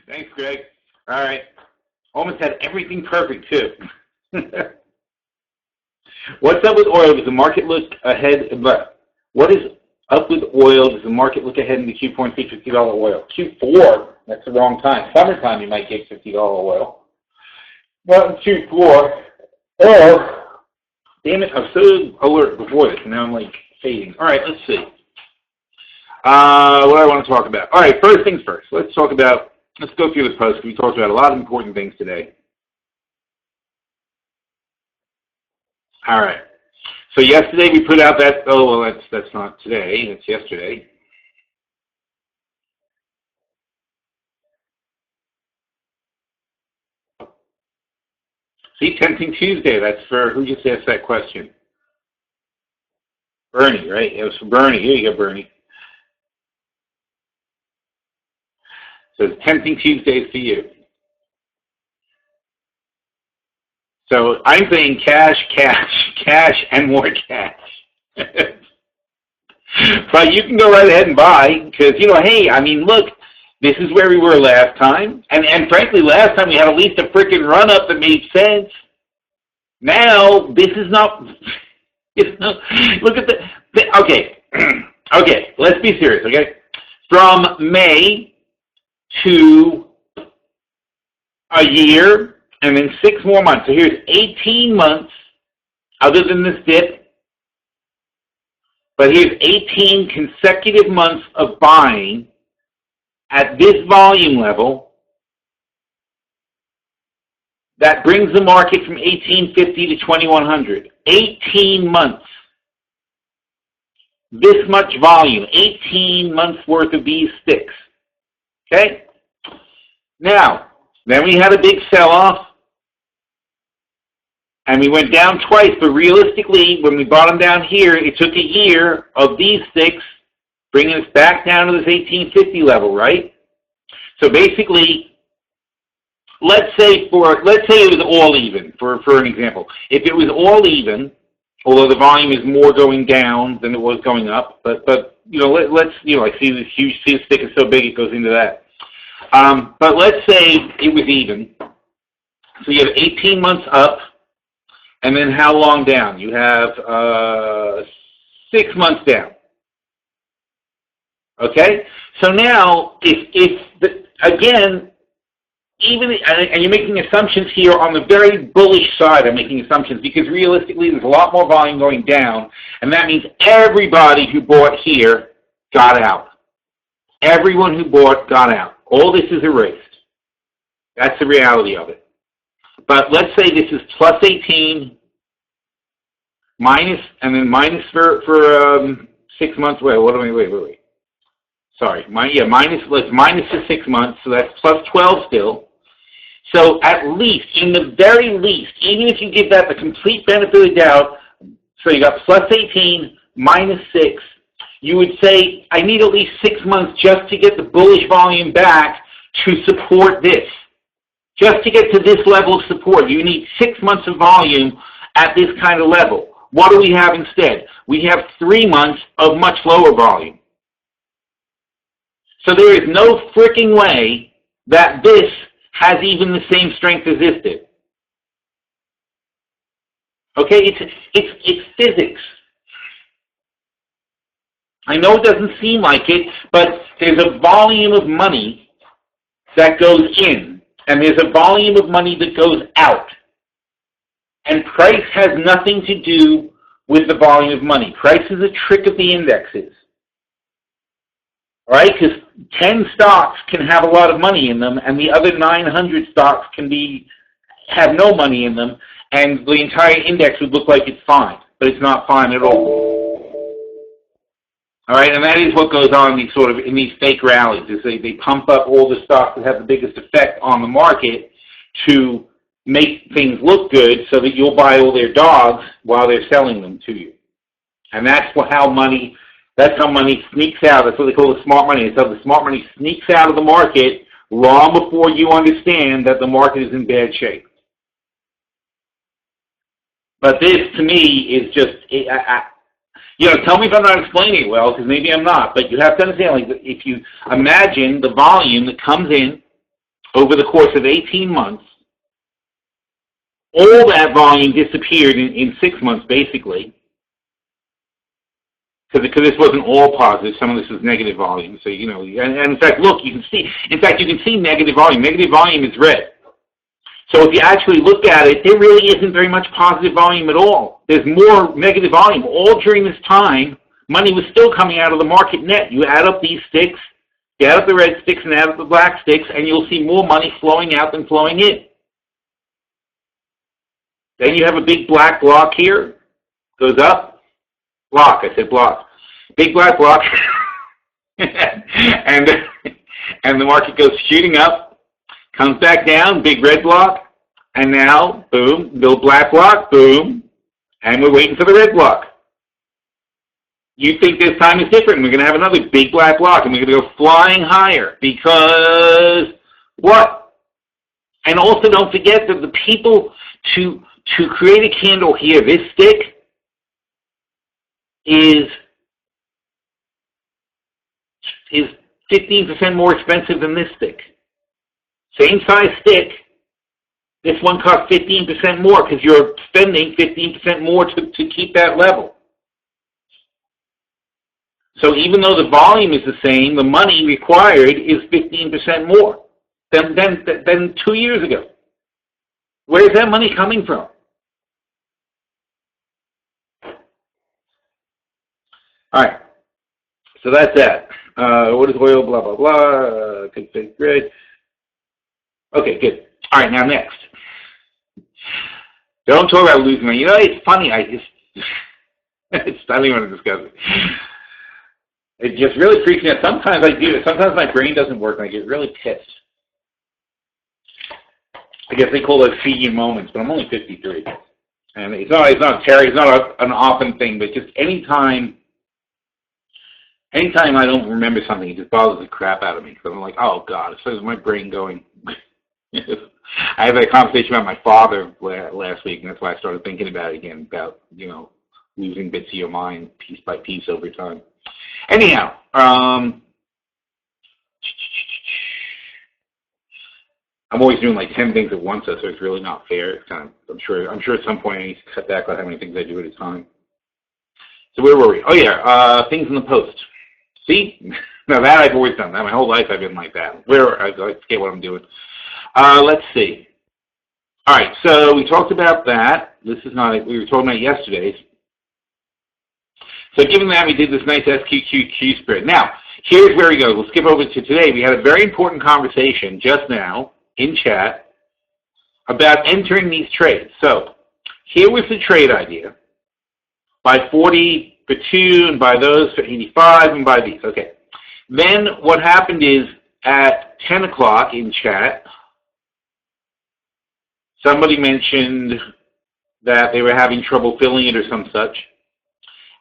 Thanks, Greg. All right. Almost had everything perfect, too. What's up with oil? Does the market look ahead? What is up with oil? Does the market look ahead into Q4 and see $50 oil? Q4, that's the wrong time. Summertime, you might get $50 oil. Not in Q4. Oh, damn it, I was so alert before this, and now I'm like fading. All right, let's see. What do I want to talk about? All right, first things first. Let's go through the post. We talked about a lot of important things today. All right. So yesterday we put out that, oh, well, that's not today. That's yesterday. See, Tempting Tuesday. That's for, who just asked that question? Bernie, right? It was for Bernie. Here you go, Bernie. So it's Tempting Tuesdays for you. So I'm saying cash, and more cash. But you can go right ahead and buy because, hey, I mean, look, this is where we were last time. And frankly, last time we had at least a freaking run-up that made sense. Now, this is not, look at okay. Okay, let's be serious, okay? From May to a year, and then 6 more months. So here's 18 months, other than this dip, but here's 18 consecutive months of buying at this volume level. That brings the market from 1850 to 2100. 18 months. This much volume. 18 months worth of these sticks. Okay? Now, then we had a big sell-off. And we went down twice, but realistically, when we bottomed down here, it took a year of these sticks, bringing us back down to this 1850 level, right? So basically, let's say it was all even, for an example. If it was all even, although the volume is more going down than it was going up, but let's I see this huge stick is so big it goes into that. But let's say it was even. So you have 18 months up. And then how long down? You have 6 months down. Okay? So now, again, and you're making assumptions here on the very bullish side, I'm making assumptions because realistically there's a lot more volume going down, and that means everybody who bought here got out. Everyone who bought got out. All this is erased. That's the reality of it. But let's say this is plus 18, minus, and then minus for 6 months. Wait. Sorry, let's minus to 6 months, so that's plus 12 still. So at least, in the very least, even if you give that the complete benefit of the doubt, so you got plus 18, minus 6, you would say, I need at least 6 months just to get the bullish volume back to support this. Just to get to this level of support, you need 6 months of volume at this kind of level. What do we have instead? We have 3 months of much lower volume. So there is no freaking way that this has even the same strength as this did. Okay, it's physics. I know it doesn't seem like it, but there's a volume of money that goes in. And there's a volume of money that goes out. And price has nothing to do with the volume of money. Price is a trick of the indexes. All right? Because 10 stocks can have a lot of money in them, and the other 900 stocks can have no money in them, and the entire index would look like it's fine. But it's not fine at all. All right, and that is what goes on in these fake rallies. Is they pump up all the stocks that have the biggest effect on the market to make things look good, so that you'll buy all their dogs while they're selling them to you. And that's how money sneaks out. That's what they call the smart money. So the smart money sneaks out of the market long before you understand that the market is in bad shape. But this, to me, is just. Tell me if I'm not explaining it well, because maybe I'm not. But you have to understand, if you imagine the volume that comes in, over the course of 18 months, all that volume disappeared in 6 months, basically, because this wasn't all positive. Some of this was negative volume. So, you know, and in fact, look, you can see negative volume. Negative volume is red. So if you actually look at it, there really isn't very much positive volume at all. There's more negative volume. All during this time, money was still coming out of the market net. You add up these sticks, you add up the red sticks and add up the black sticks, and you'll see more money flowing out than flowing in. Then you have a big black block here, goes up, block, I said block. Big black block, and the market goes shooting up, comes back down, big red block, and now, boom, little black block, boom, and we're waiting for the red block. You think this time is different. We're going to have another big black block, and we're going to go flying higher because what? And also don't forget that the people to create a candle here, this stick is 15% more expensive than this stick. Same size stick, this one costs 15% more because you're spending 15% more to keep that level. So even though the volume is the same, the money required is 15% more than 2 years ago. Where's that money coming from? All right, so that's that. What is oil? Blah, blah, blah. Config grid. Okay, good. All right, now next. Don't talk about losing money. You know, it's funny. I don't even want to discuss it. It just really freaks me out. Sometimes I do it. Sometimes my brain doesn't work, and I get really pissed. I guess they call those senior moments, but I'm only 53, and it's not an often thing, but just anytime I don't remember something, it just bothers the crap out of me because I'm like, oh God, so is my brain going? I had that conversation about my father last week, and that's why I started thinking about it again, about, you know, losing bits of your mind piece by piece over time. Anyhow, I'm always doing like 10 things at once, so it's really not fair. It's kind of, I'm sure at some point I need to cut back on how many things I do at a time. So where were we? Oh yeah, things in the post. See? Now that I've always done that. My whole life I've been like that. I forget what I'm doing. Let's see. All right, so we talked about that. This is not, we were talking about yesterday's. So given that, we did this nice SQQQ spread. Now, here's where we go. We'll skip over to today. We had a very important conversation just now in chat about entering these trades. So here was the trade idea. Buy 40 for 2, and buy those for 85, and buy these. Okay. Then what happened is at 10 o'clock in chat, somebody mentioned that they were having trouble filling it or some such.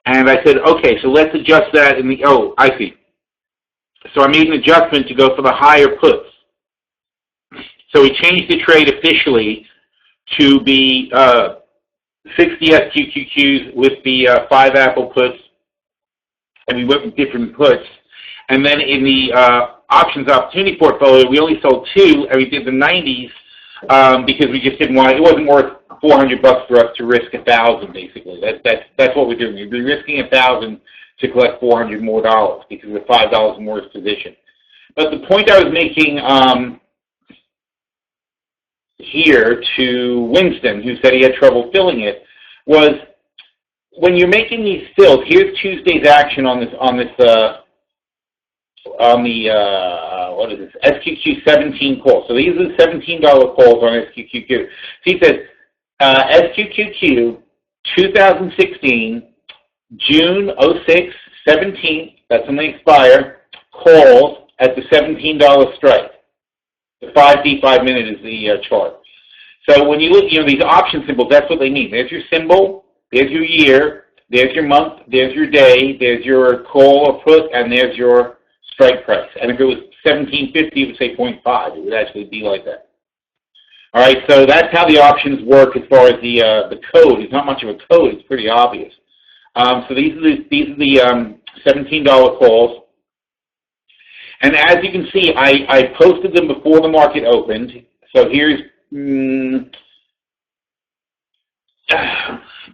And I said, okay, so let's adjust that in the, oh, I see. So I made an adjustment to go for the higher puts. So we changed the trade officially to be 60 SQQQs with the 5 Apple puts, and we went with different puts. And then in the options opportunity portfolio, we only sold 2, and we did the 90s because we just didn't want it. It wasn't worth $400 for us to risk 1,000. Basically, that's what we're doing. We'd be risking 1,000 to collect $400 more because of $5 more position. But the point I was making here to Winston, who said he had trouble filling it, was when you're making these fills. Here's Tuesday's action on the what is this, SQQ 17 call. So these are the $17 calls on SQQQ. So he says SQQQ 2016 June 06 17th. That's when they expire. Calls at the $17 strike. The 5D 5 minute is the chart. So when you look, you know, these option symbols, that's what they mean. There's your symbol, there's your year, there's your month, there's your day, there's your call or put, and there's your strike price. And if it was 1750, it would say 0.5. It would actually be like that. All right, so that's how the options work as far as the code. It's not much of a code. It's pretty obvious. So these are the $17 calls. And as you can see, I posted them before the market opened. So here's,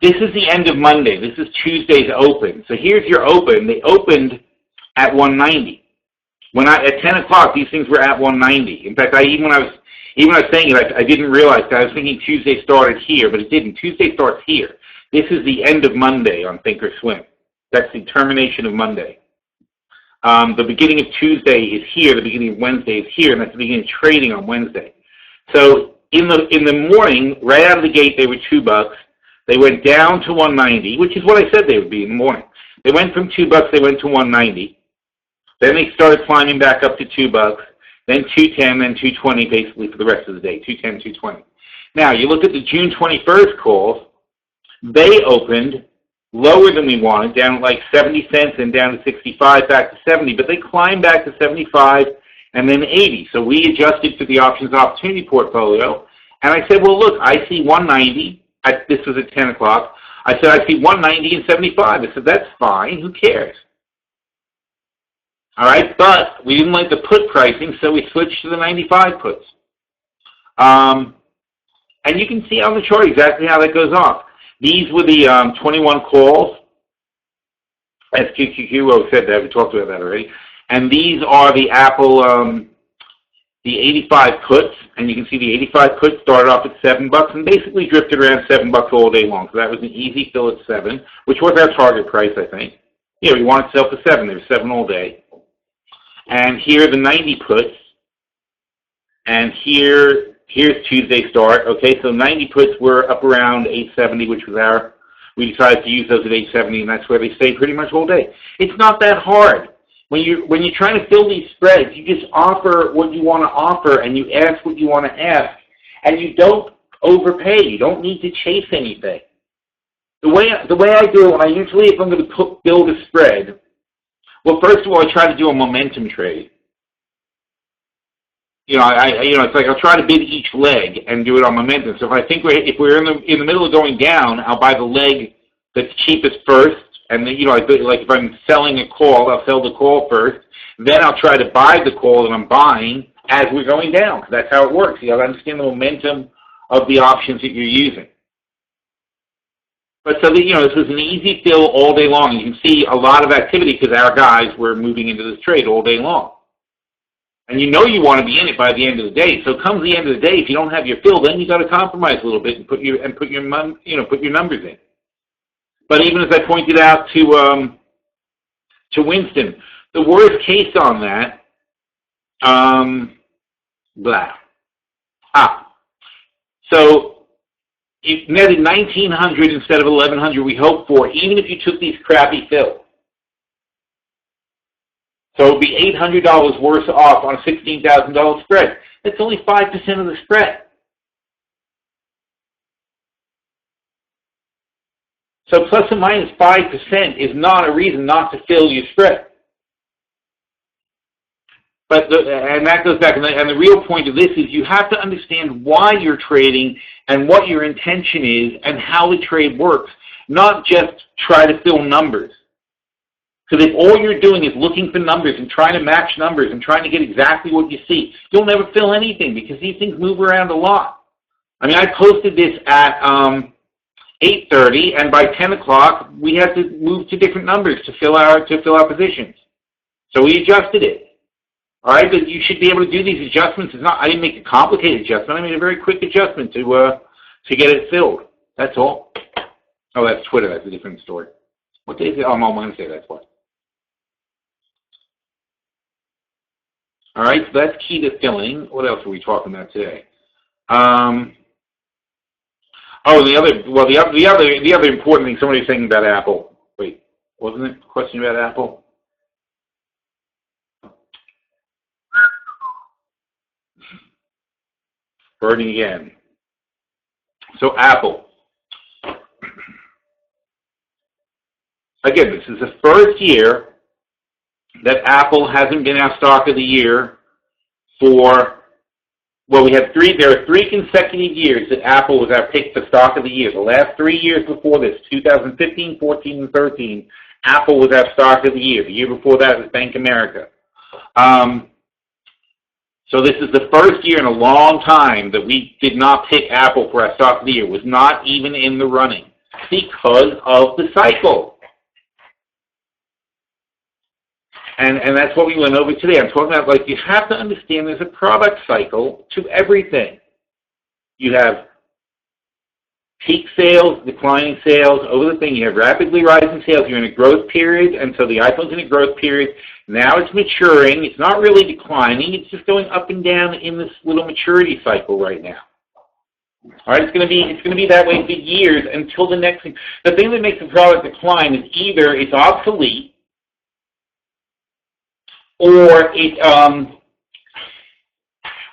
this is the end of Monday. This is Tuesday's open. So here's your open. They opened at 190. At 10 o'clock, these things were at 190. In fact, even when I was saying it, I didn't realize that. I was thinking Tuesday started here, but it didn't. Tuesday starts here. This is the end of Monday on Thinkorswim. That's the termination of Monday. The beginning of Tuesday is here. The beginning of Wednesday is here, and that's the beginning of trading on Wednesday. So in the morning, right out of the gate, they were $2. They went down to 190, which is what I said they would be in the morning. They went from $2, they went to 190. Then they started climbing back up to $2, then 210, then 220 basically for the rest of the day, 210, 220. Now, you look at the June 21st calls, they opened lower than we wanted, down like 70 cents and down to 65, back to 70, but they climbed back to 75 and then 80. So we adjusted for the options opportunity portfolio, and I said, well, look, I see 190. This was at 10 o'clock. I said, I see 190 and 75. I said, that's fine. Who cares? All right, but we didn't like the put pricing, so we switched to the 95 puts. And you can see on the chart exactly how that goes off. These were the 21 calls. SQQQ said that. We talked about that already. And these are the Apple, the 85 puts. And you can see the 85 puts started off at $7 and basically drifted around $7 all day long. So that was an easy fill at 7, which was our target price, I think. Yeah, we wanted to sell for 7. There was 7 all day. And here are the 90 puts. And here's Tuesday start. Okay, so 90 puts were up around 870, which was we decided to use those at 870, and that's where they stay pretty much all day. It's not that hard. When you're trying to fill these spreads, you just offer what you want to offer, and you ask what you want to ask, and you don't overpay. You don't need to chase anything. The way I do it, if I'm going to build a spread, well, first of all, I try to do a momentum trade. It's like I'll try to bid each leg and do it on momentum. So if we're in the middle of going down, I'll buy the leg that's cheapest first, and then like if I'm selling a call, I'll sell the call first. Then I'll try to buy the call that I'm buying as we're going down. That's how it works. You got to understand the momentum of the options that you're using. But so that, this was an easy fill all day long. You can see a lot of activity because our guys were moving into this trade all day long. And you want to be in it by the end of the day. So comes the end of the day, if you don't have your fill, then you got to compromise a little bit and put your numbers in. But even as I pointed out to Winston, the worst case on that, So it netted 1,900 instead of 1,100 we hoped for, even if you took these crappy fills. So it would be $800 worse off on a $16,000 spread. That's only 5% of the spread. So plus or minus 5% is not a reason not to fill your spread. And that goes back, and the real point of this is you have to understand why you're trading and what your intention is and how the trade works, not just try to fill numbers. Because if all you're doing is looking for numbers and trying to match numbers and trying to get exactly what you see, you'll never fill anything because these things move around a lot. I mean, I posted this at 8:30, and by 10 o'clock, we had to move to different numbers to fill our positions. So we adjusted it. All right, but you should be able to do these adjustments. I didn't make a complicated adjustment. I made a very quick adjustment to get it filled. That's all. Oh, that's Twitter. That's a different story. What day is it? Oh, I'm on Wednesday. That's what. All right, so that's key to filling. What else are we talking about today? The other important thing. Somebody was saying about Apple. Wait, wasn't it a question about Apple? Burning again. So Apple. Again, this is the first year that Apple hasn't been our stock of the year there are 3 consecutive years that Apple was our pick for stock of the year. The last 3 years before this, 2015, 14, and 13, Apple was our stock of the year. The year before that was Bank America. So this is the first year in a long time that we did not pick Apple for our stock of the year. It was not even in the running because of the cycle. And that's what we went over today. I'm talking about, like, you have to understand there's a product cycle to everything. You have peak sales, declining sales, over the thing. You have rapidly rising sales. You're in a growth period, and so the iPhone's in a growth period. Now it's maturing. It's not really declining. It's just going up and down in this little maturity cycle right now. All right, it's going to be that way for years until the next thing. The thing that makes the product decline is either it's obsolete, or it,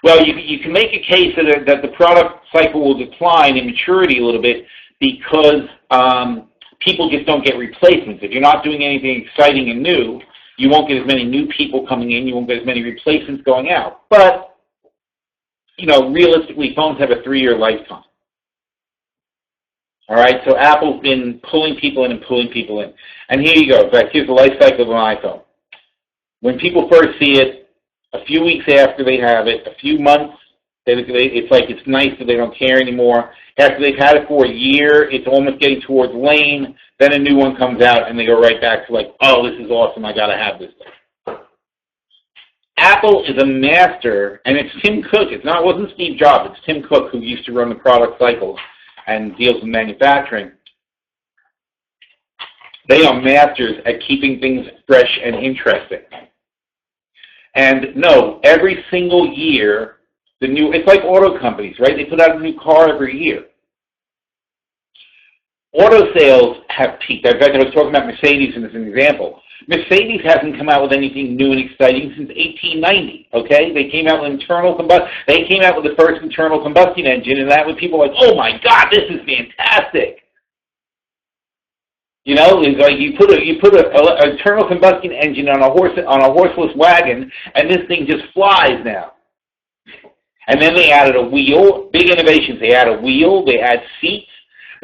well, you can make a case that the product cycle will decline in maturity a little bit because people just don't get replacements. If you're not doing anything exciting and new, you won't get as many new people coming in. You won't get as many replacements going out. But, you know, realistically, phones have a 3-year lifetime. All right, so Apple's been pulling people in and pulling people in. And here you go. In fact, here's the life cycle of an iPhone. When people first see it, a few weeks after they have it, a few months, it's like it's nice that they don't care anymore. After they've had it for a year, it's almost getting towards lame. Then a new one comes out, and they go right back to like, oh, this is awesome, I got to have this thing. Apple is a master, and it's Tim Cook. It wasn't Steve Jobs. It's Tim Cook who used to run the product cycles and deals with manufacturing. They are masters at keeping things fresh and interesting. And no, every single year, it's like auto companies, right? They put out a new car every year. Auto sales have peaked. In fact, I was talking about Mercedes as an example. Mercedes hasn't come out with anything new and exciting since 1890, okay? They came out with They came out with the first internal combustion engine, and that was people like, oh my God, this is fantastic. You know, it's like you put an internal combustion engine on a horseless wagon, and this thing just flies now. And then they added a wheel. Big innovations. They add a wheel. They add seats.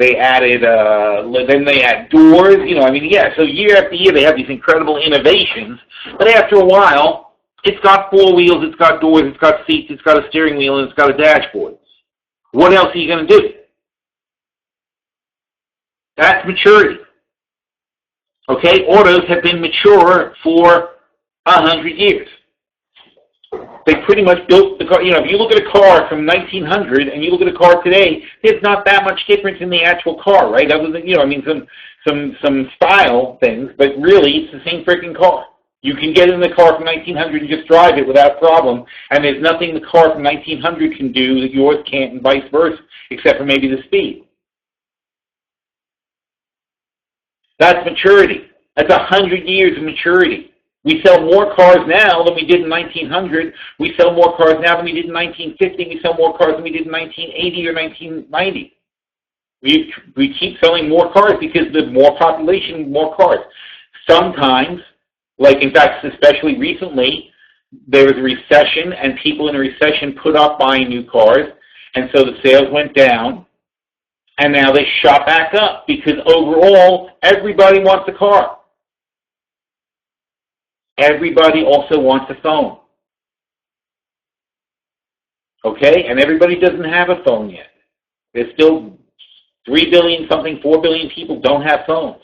They added. Then they add doors. You know, I mean, yeah. So year after year, they have these incredible innovations. But after a while, it's got 4 wheels. It's got doors. It's got seats. It's got a steering wheel, and it's got a dashboard. What else are you going to do? That's maturity. Okay, autos have been mature for 100 years. They pretty much built the car. You know, if you look at a car from 1900 and you look at a car today, there's not that much difference in the actual car, right? Other than, you know, I mean, some style things, but really it's the same freaking car. You can get in the car from 1900 and just drive it without problem, and there's nothing the car from 1900 can do that yours can't, and vice versa, except for maybe the speed. That's maturity. That's 100 years of maturity. We sell more cars now than we did in 1900. We sell more cars now than we did in 1950. We sell more cars than we did in 1980 or 1990. We keep selling more cars because there's more population, more cars. Sometimes, like in fact, especially recently, there was a recession, and people in a recession put off buying new cars, and so the sales went down. And now they shot back up because overall, everybody wants a car. Everybody also wants a phone. Okay? And everybody doesn't have a phone yet. There's still 3 billion something, 4 billion people don't have phones.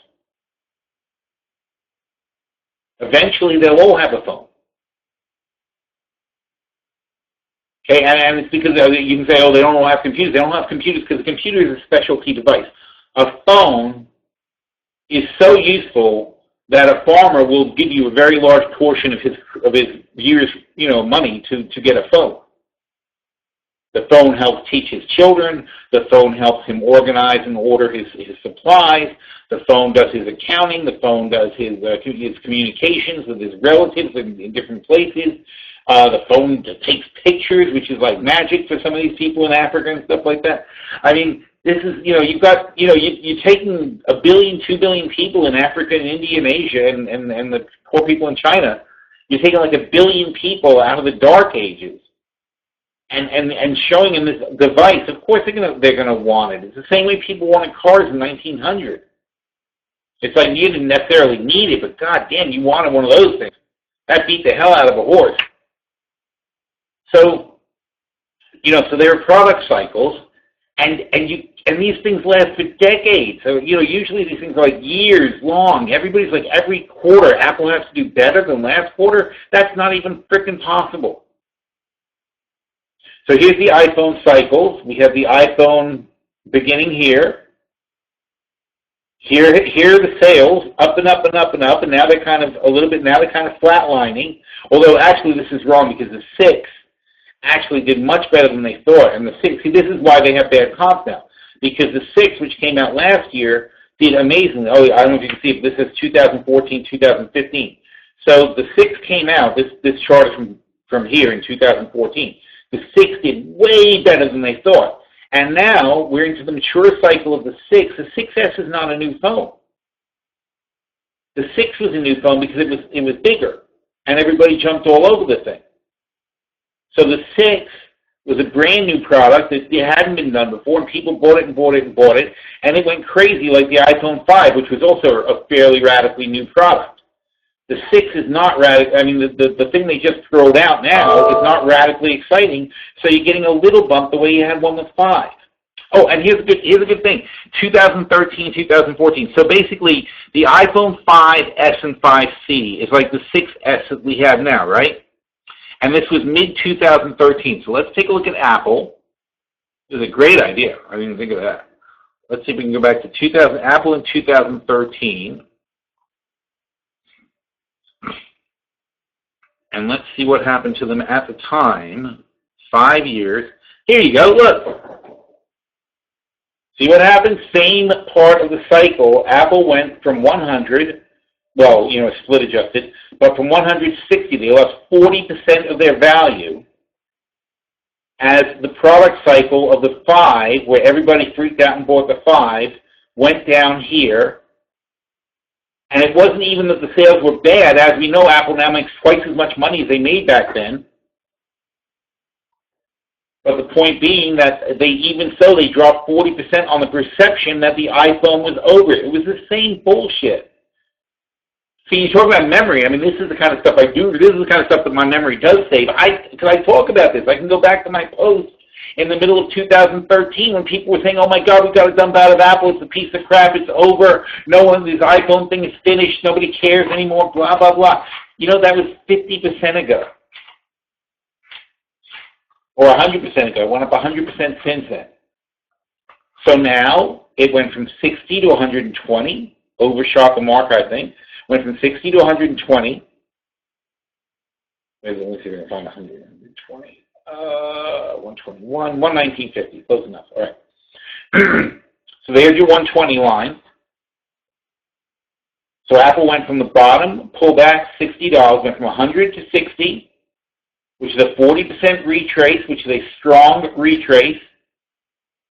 Eventually, they'll all have a phone. Okay, and it's because you can say, oh, they don't all have computers. They don't have computers because a computer is a specialty device. A phone is so useful that a farmer will give you a very large portion of his year's, you know, money to get a phone. The phone helps teach his children. The phone helps him organize and order his supplies. The phone does his accounting. The phone does his communications with his relatives in different places. The phone takes pictures, which is like magic for some of these people in Africa and stuff like that. I mean, this is, you know, you've got, you know, you're taking 1 billion, 2 billion people in Africa and India and Asia and the poor people in China. You're taking like 1 billion people out of the dark ages and showing them this device. Of course they're gonna want it. It's the same way people wanted cars in 1900. It's like you didn't necessarily need it, but god damn, you wanted one of those things. That beat the hell out of a horse. So, so there are product cycles, and these things last for decades. So, usually these things are like years long. Everybody's like, every quarter, Apple has to do better than last quarter. That's not even frickin' possible. So here's the iPhone cycles. We have the iPhone beginning here. Here are the sales, up and up and up and up, and now they're kind of flatlining. Although actually this is wrong because the 6 actually did much better than they thought. And the 6, see, this is why they have bad comps now. Because the 6, which came out last year, did amazingly. Oh, I don't know if you can see it, but this is 2014, 2015. So the 6 came out, this chart is from here in 2014. The 6 did way better than they thought. And now we're into the mature cycle of the 6. The 6S is not a new phone. The 6 was a new phone because it was bigger, and everybody jumped all over the thing. So the 6 was a brand new product that hadn't been done before, and people bought it and bought it and bought it, and it went crazy like the iPhone 5, which was also a fairly radically new product. The 6 is not radical. I mean, the thing they just throwed out now is not radically exciting, so you're getting a little bump the way you had one with 5. Oh, and here's a good thing. 2013, 2014. So basically, the iPhone 5S and 5C is like the 6S that we have now, right? And this was mid-2013. So let's take a look at Apple. This is a great idea. I didn't even think of that. Let's see if we can go back to Apple in 2013. And let's see what happened to them at the time. 5 years. Here you go, look. See what happened? Same part of the cycle. Apple went from 100, well, split adjusted, but from 160, they lost 40% of their value as the product cycle of the 5, where everybody freaked out and bought the 5, went down here. And it wasn't even that the sales were bad. As we know, Apple now makes twice as much money as they made back then. But the point being that they dropped 40% on the perception that the iPhone was over. It was the same bullshit. See, you talk about memory. I mean, this is the kind of stuff I do. This is the kind of stuff that my memory does save. Because I talk about this. I can go back to my post in the middle of 2013 when people were saying, oh my God, we got to dump out of Apple, it's a piece of crap, it's over, no one, this iPhone thing is finished, nobody cares anymore, blah, blah, blah. That was 50% ago. Or 100% ago. It went up 100% since then. So now, it went from 60 to 120, overshot the mark, I think. Went from 60 to 120. Let me see if I can find 120. 121, 119.50, close enough. All right. So there's your 120 line. So Apple went from the bottom, pulled back $60, went from 100 to 60, which is a 40% retrace, which is a strong retrace.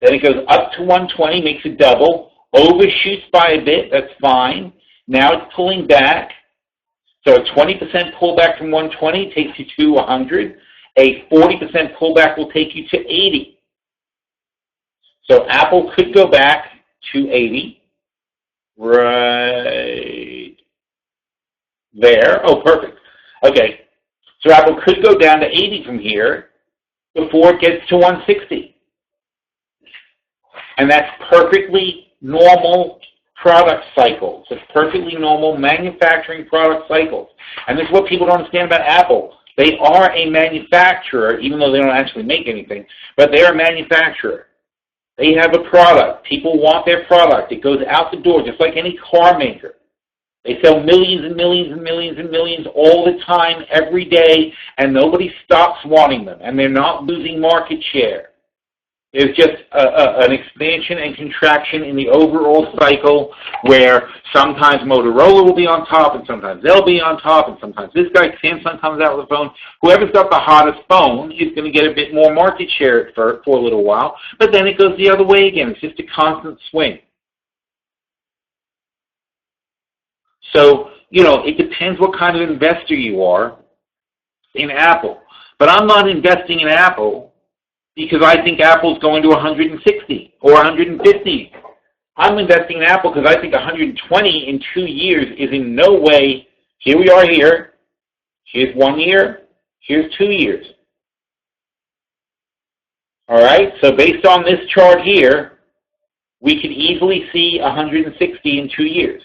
Then it goes up to 120, makes a double, overshoots by a bit, that's fine. Now it's pulling back. So a 20% pullback from 120 takes you to 100. A 40% pullback will take you to 80. So Apple could go back to 80. Right there. Oh, perfect. Okay. So Apple could go down to 80 from here before it gets to 160. And that's perfectly normal product cycles. It's perfectly normal manufacturing product cycles. And this is what people don't understand about Apple. They are a manufacturer, even though they don't actually make anything, but they're a manufacturer. They have a product. People want their product. It goes out the door, just like any car maker. They sell millions and millions and millions and millions all the time, every day, and nobody stops wanting them, and they're not losing market share. There's just an expansion and contraction in the overall cycle where sometimes Motorola will be on top and sometimes they'll be on top and sometimes this guy, Samsung, comes out with a phone. Whoever's got the hottest phone is going to get a bit more market share for a little while, but then it goes the other way again. It's just a constant swing. So, it depends what kind of investor you are in Apple. But I'm not investing in Apple because I think Apple's going to 160 or 150. I'm investing in Apple because I think 120 in 2 years is in no way, here we are here, Here's 1 year. Here's 2 years. All right? So based on this chart here, we could easily see 160 in 2 years.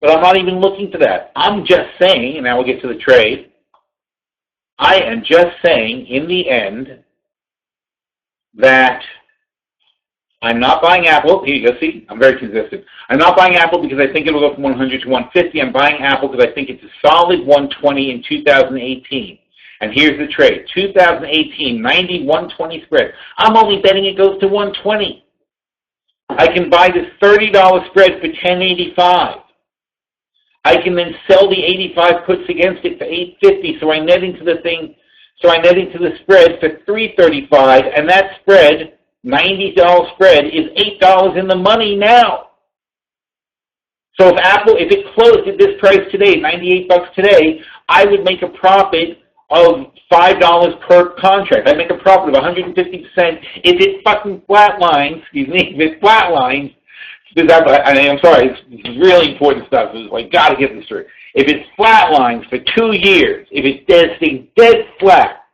But I'm not even looking for that. I'm just saying, and now we'll get to the trade, I am just saying in the end that I'm not buying Apple. Here you go, see? I'm very consistent. I'm not buying Apple because I think it will go from 100 to 150. I'm buying Apple because I think it's a solid 120 in 2018. And here's the trade. 2018, 90, 120 spread. I'm only betting it goes to 120. I can buy this $30 spread for $10.85. I can then sell the 85 puts against it for $8.50. So I net into the thing. So I net into the spread for $3.35, and that spread, $90 spread, is $8 in the money now. So if Apple, if it closed at this price today, $98 today, I would make a profit of $5 per contract. I'd make a profit of 150%. If it fucking flatlines, excuse me, if it flatlines, I'm sorry, it's really important stuff. I got to get this straight. If it's flatlines for 2 years, if it's dead flat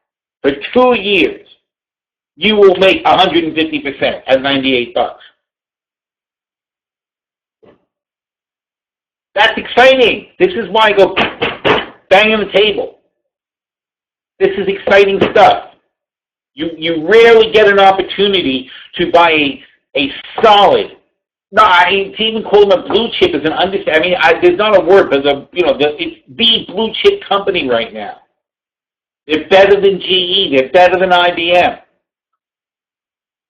for 2 years, you will make 150% at $98. That's exciting. This is why I go bang on the table. This is exciting stuff. You rarely get an opportunity to buy a solid. No, to even call them a blue chip is an understatement. I mean, there's not a word, but it's the blue chip company right now. They're better than GE. They're better than IBM.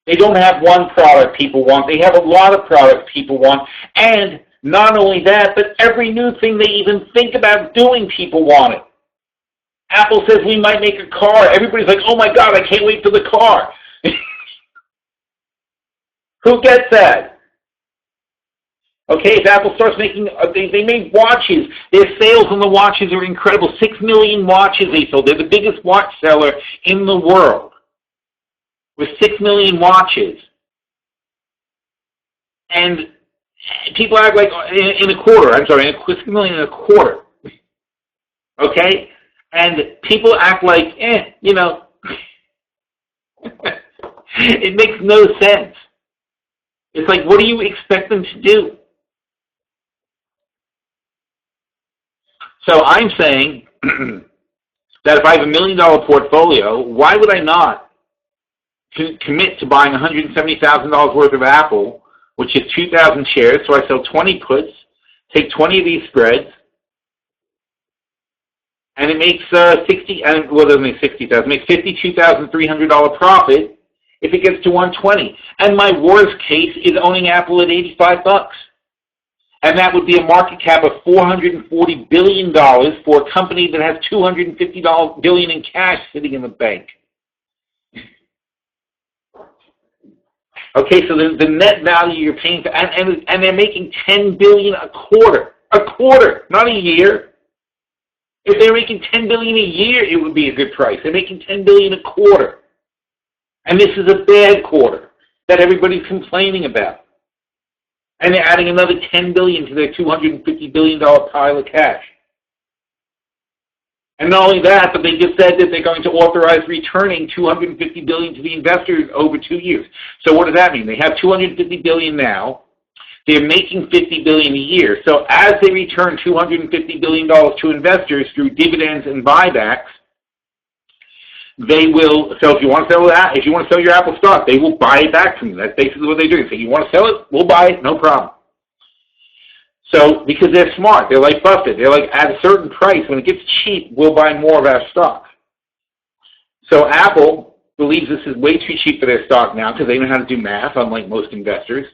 They don't have one product people want. They have a lot of products people want. And not only that, but every new thing they even think about doing, people want it. Apple says we might make a car. Everybody's like, oh my God, I can't wait for the car. Who gets that? Okay, if Apple starts making, they made watches. Their sales on the watches are incredible. 6 million watches they sold. They're the biggest watch seller in the world with 6 million watches. And people act like in a quarter. I'm sorry, 6 million in a quarter. Okay? And people act like, it makes no sense. It's like, what do you expect them to do? So I'm saying that if I have $1 million portfolio, why would I not commit to buying $170,000 worth of Apple, which is 2,000 shares, so I sell 20 puts, take 20 of these spreads, and it makes doesn't make 60,000. It makes $52,300 profit if it gets to 120. And my worst case is owning Apple at $85. And that would be a market cap of $440 billion for a company that has $250 billion in cash sitting in the bank. Okay, so the net value you're paying for, and they're making $10 billion a quarter, not a year. If they're making $10 billion a year, it would be a good price. They're making $10 billion a quarter, and this is a bad quarter that everybody's complaining about. And they're adding another $10 billion to their $250 billion pile of cash. And not only that, but they just said that they're going to authorize returning $250 billion to the investors over 2 years. So what does that mean? They have $250 billion now. They're making $50 billion a year. So as they return $250 billion to investors through dividends and buybacks, they will. So if you want to sell that, if you want to sell your Apple stock, they will buy it back from you. That's basically what they're doing. So you want to sell it, we'll buy it, no problem. So because they're smart, they're like Buffett. They're like, at a certain price, when it gets cheap, we'll buy more of our stock. So Apple believes this is way too cheap for their stock now because they know how to do math, unlike most investors.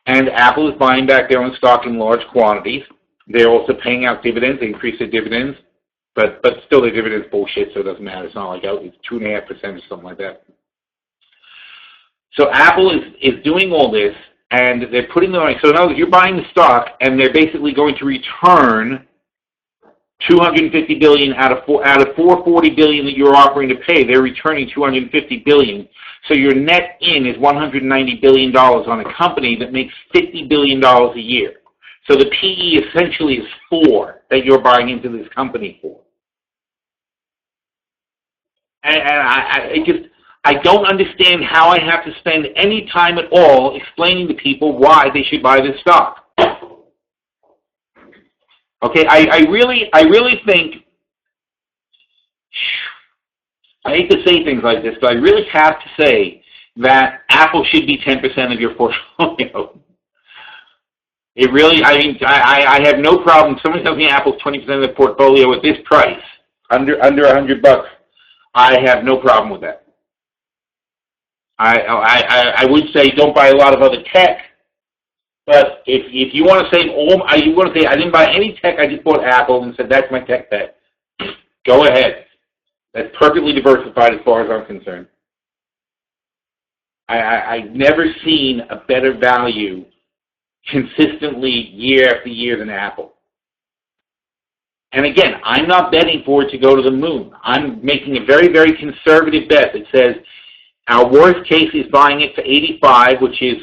And Apple is buying back their own stock in large quantities. They're also paying out dividends. They increase their dividends. But still, their dividends bullshit, so it doesn't matter. It's not like it's 2.5% or something like that. So Apple is doing all this, and they're putting the money. So in other words, you're buying the stock, and they're basically going to return $250 billion out of $440 billion that you're offering to pay. They're returning $250 billion. So your net in is $190 billion on a company that makes $50 billion a year. So the PE essentially is 4 that you're buying into this company for. And I don't understand how I have to spend any time at all explaining to people why they should buy this stock. Okay, I really think, I hate to say things like this, but I really have to say that Apple should be 10% of your portfolio. It really, I mean, I have no problem. Somebody tells me Apple's 20% of the portfolio at this price, under $100. I have no problem with that. I would say don't buy a lot of other tech, but if you want to say you want to say I didn't buy any tech, I just bought Apple and said that's my tech bet. Go ahead. That's perfectly diversified as far as I'm concerned. I've never seen a better value consistently year after year than Apple. And again, I'm not betting for it to go to the moon. I'm making a very, very conservative bet that says our worst case is buying it for $85, which is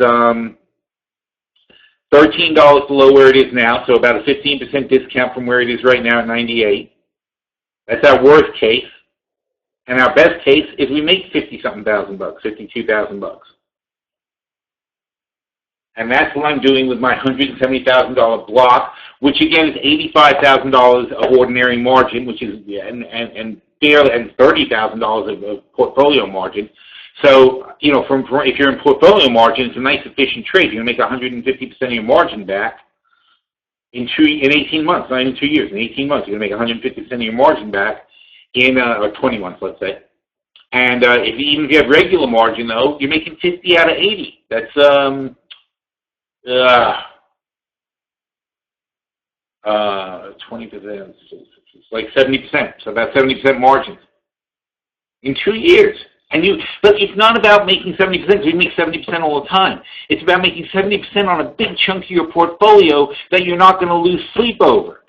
$13 below where it is now, so about a 15% discount from where it is right now at $98. That's our worst case. And our best case is we make $50-something thousand bucks, $52,000. And that's what I'm doing with my $170,000 block, which again is $85,000 of ordinary margin, which is and $30,000 of portfolio margin. So, you know, if you're in portfolio margin, it's a nice efficient trade. You're going to make 150% of your margin back in 18 months, not even 2 years. In 18 months, you're going to make 150% of your margin back in or 20 months, let's say. And even if you have regular margin, though, you're making 50 out of 80. That's 20%. It's like 70%. So about 70% margins in 2 years. And but it's not about making 70%, because you make 70% all the time. It's about making 70% on a big chunk of your portfolio that you're not going to lose sleep over.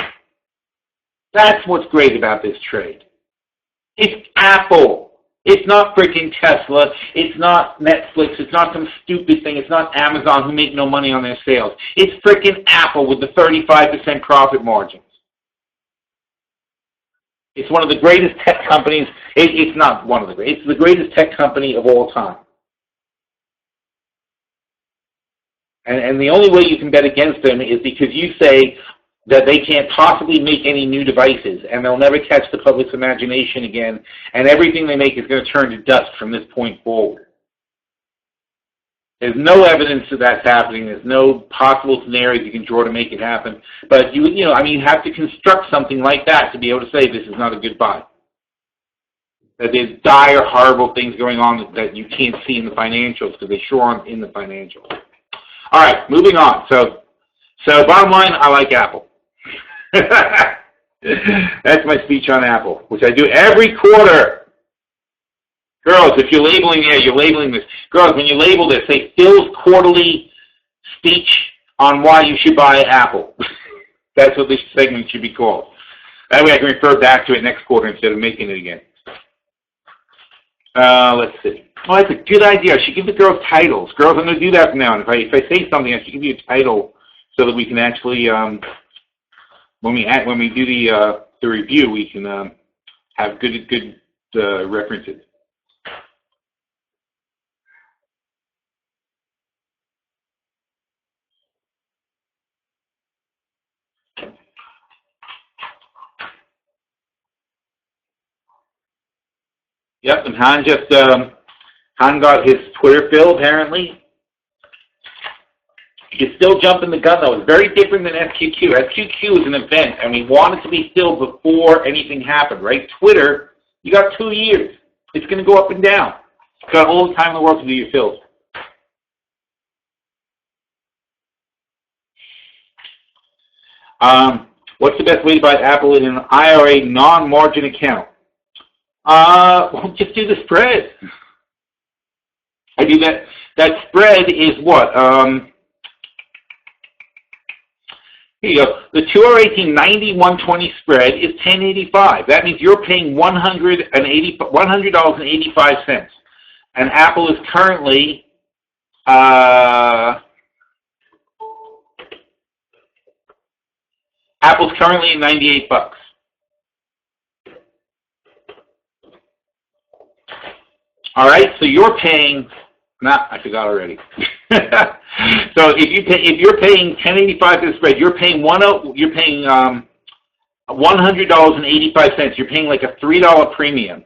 That's what's great about this trade. It's Apple. It's not freaking Tesla. It's not Netflix. It's not some stupid thing. It's not Amazon who make no money on their sales. It's freaking Apple with the 35% profit margins. It's one of the greatest tech companies. It's not one of the greatest. It's the greatest tech company of all time. And the only way you can bet against them is because you say that they can't possibly make any new devices, and they'll never catch the public's imagination again, and everything they make is going to turn to dust from this point forward. There's no evidence that that's happening. There's no possible scenarios you can draw to make it happen. But you have to construct something like that to be able to say this is not a good buy. That there's dire, horrible things going on that you can't see in the financials, because they sure aren't in the financials. All right, moving on. So bottom line, I like Apple. That's my speech on Apple, which I do every quarter. Girls, if you're labeling, you're labeling this. Girls, when you label this, say Phil's quarterly speech on why you should buy Apple. That's what this segment should be called. That way I can refer back to it next quarter instead of making it again. Let's see. Oh, that's a good idea. I should give the girls titles. Girls, I'm going to do that from now on. If I say something, I should give you a title so that we can actually, when we do the review, we can have good references. Yep, and Han got his Twitter fill, apparently. He's still jumping the gun, though. It's very different than SQQ. SQQ is an event, and we want it to be filled before anything happened, right? Twitter, you got 2 years. It's going to go up and down. You've got all the time in the world to do your fills. What's the best way to buy Apple in an IRA non-margin account? Well, just do the spread. I do that. That spread is what? Here you go. The 2R18 90-120 spread is $10.85. That means you're paying $100.85. And Apple is currently Apple's currently at $98. All right, so you're paying. I forgot already. So if you're paying $10.85 for the spread, you're paying $100.85. You're paying like a $3 premium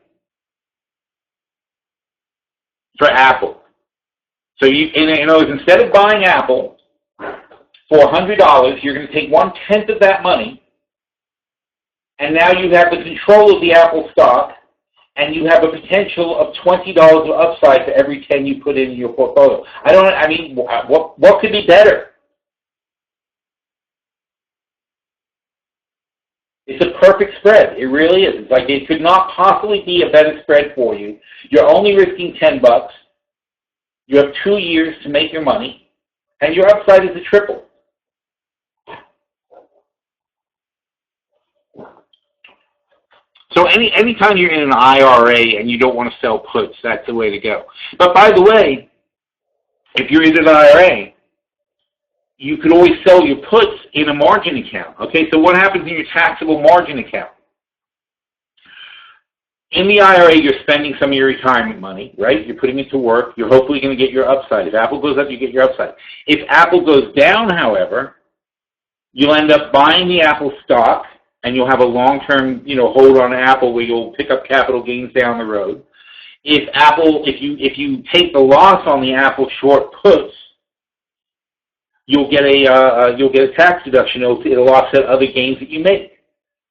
for Apple. So in other words, instead of buying Apple for $100, you're going to take 1/10 of that money, and now you have the control of the Apple stock, and you have a potential of $20 of upside for every 10 you put in your portfolio. What could be better? It's a perfect spread. It really is. It's like it could not possibly be a better spread for you. You're only risking $10. You have 2 years to make your money, and your upside is a triple. So anytime you're in an IRA and you don't want to sell puts, that's the way to go. But by the way, if you're in an IRA, you could always sell your puts in a margin account. Okay, so what happens in your taxable margin account? In the IRA, you're spending some of your retirement money, right? You're putting it to work. You're hopefully going to get your upside. If Apple goes up, you get your upside. If Apple goes down, however, you'll end up buying the Apple stock, and you'll have a long-term, hold on Apple where you'll pick up capital gains down the road. If you take the loss on the Apple short puts, you'll get a tax deduction. It'll offset other gains that you make.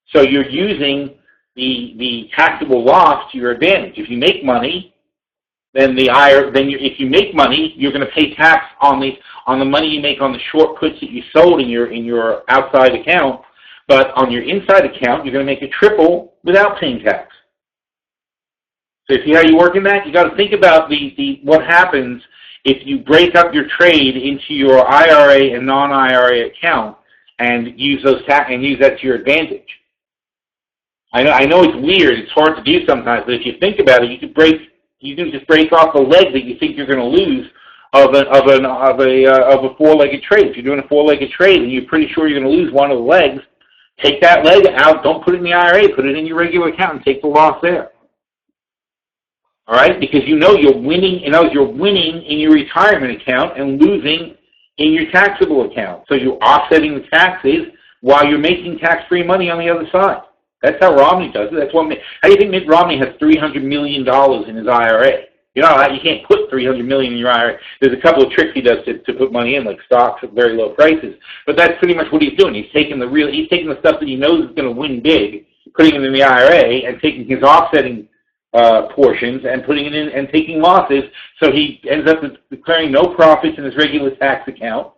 So you're using the taxable loss to your advantage. If you make money, if you make money, you're going to pay tax on the money you make on the short puts that you sold in your outside account. But on your inside account, you're going to make a triple without paying tax. So see how you're working that? You got to think about what happens if you break up your trade into your IRA and non-IRA account and use that to your advantage. I know it's weird. It's hard to do sometimes, but if you think about it, you can just break off the leg that you think you're going to lose of a four-legged trade. If you're doing a four-legged trade and you're pretty sure you're going to lose one of the legs, take that leg out. Don't put it in the IRA. Put it in your regular account and take the loss there. All right, because you're winning. You're winning in your retirement account and losing in your taxable account. So you're offsetting the taxes while you're making tax-free money on the other side. That's how Romney does it. How do you think Mitt Romney has $300 million in his IRA? You can't put $300 million in your IRA. There's a couple of tricks he does to put money in, like stocks at very low prices. But that's pretty much what he's doing. He's taking the stuff that he knows is going to win big, putting it in the IRA, and taking his offsetting portions and putting it in and taking losses. So he ends up declaring no profits in his regular tax account,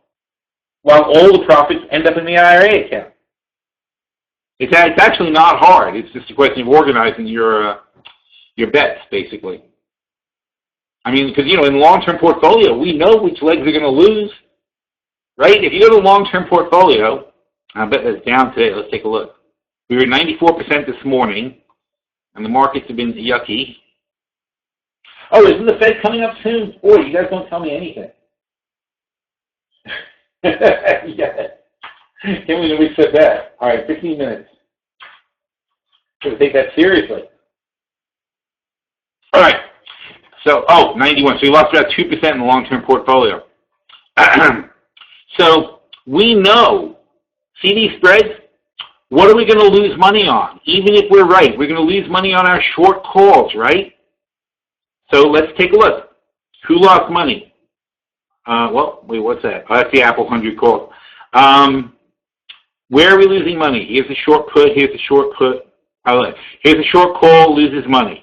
while all the profits end up in the IRA account. It's actually not hard. It's just a question of organizing your bets, basically. Because, in long-term portfolio, we know which legs are going to lose, right? If you go to a long-term portfolio, I bet that's down today. Let's take a look. We were at 94% this morning, and the markets have been yucky. Oh, isn't the Fed coming up soon? Boy, you guys don't tell me anything. Yeah. Can't believe we said that. All right, 15 minutes. Got to take that seriously. All right. So, 91. So you lost about 2% in the long-term portfolio. So we know, see these spreads? What are we going to lose money on? Even if we're right, we're going to lose money on our short calls, right? So let's take a look. Who lost money? What's that? Oh, that's the Apple 100 call. Where are we losing money? Here's a short put. Here's a short put. Here's a short call, loses money.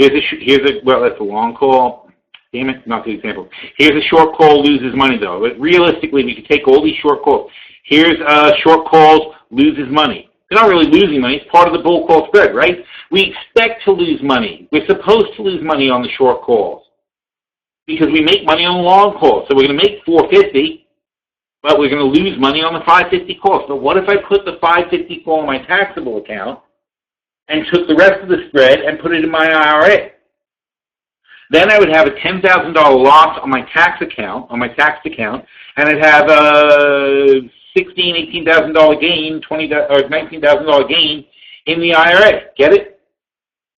That's a long call. Damn it, not the example. Here's a short call, loses money though. But realistically, we could take all these short calls. Here's short calls, loses money. They're not really losing money. It's part of the bull call spread, right? We expect to lose money. We're supposed to lose money on the short calls because we make money on the long calls. So we're going to make $450, but we're going to lose money on the $550 call. So what if I put the $550 call in my taxable account and took the rest of the spread and put it in my IRA? Then I would have a $10,000 loss on my tax account, and I'd have a $16,000, $18,000 gain, $19,000 gain in the IRA. Get it?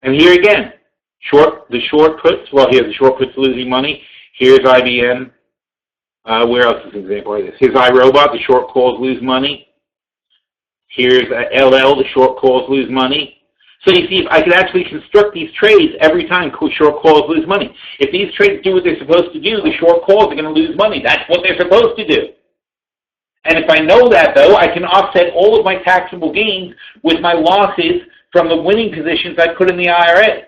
And here again, The short puts, well, here's the short puts losing money. Here's IBM. Where else is an example like this? Here's iRobot, the short calls lose money. Here's LL, the short calls lose money. So you see, if I could actually construct these trades every time short calls lose money. If these trades do what they're supposed to do, the short calls are going to lose money. That's what they're supposed to do. And if I know that, though, I can offset all of my taxable gains with my losses from the winning positions I put in the IRA.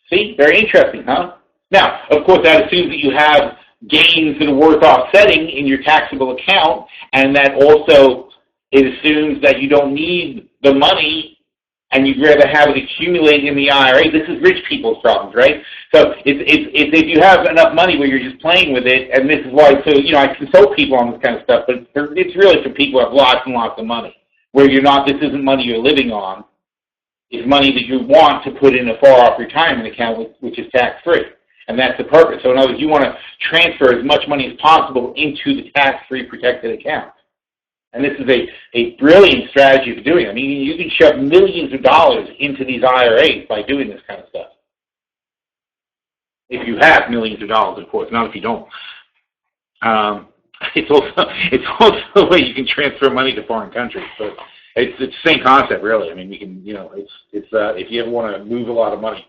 See? Very interesting, huh? Now, of course, that assumes that you have gains that are worth offsetting in your taxable account, and that also it assumes that you don't need the money and you'd rather have it accumulate in the IRA. This is rich people's problems, right? So if you have enough money where you're just playing with it, and this is why, so, you know, I consult people on this kind of stuff, but it's really for people who have lots and lots of money, where you're not, this isn't money you're living on. It's money that you want to put in a far-off retirement account, which is tax-free. And that's the purpose. So in other words, you want to transfer as much money as possible into the tax-free protected account. And this is a brilliant strategy for doing it. I mean, you can shove millions of dollars into these IRAs by doing this kind of stuff. If you have millions of dollars, of course, not if you don't. It's also a way you can transfer money to foreign countries. But it's the same concept, really. I mean, you can, you know, it's if you ever want to move a lot of money.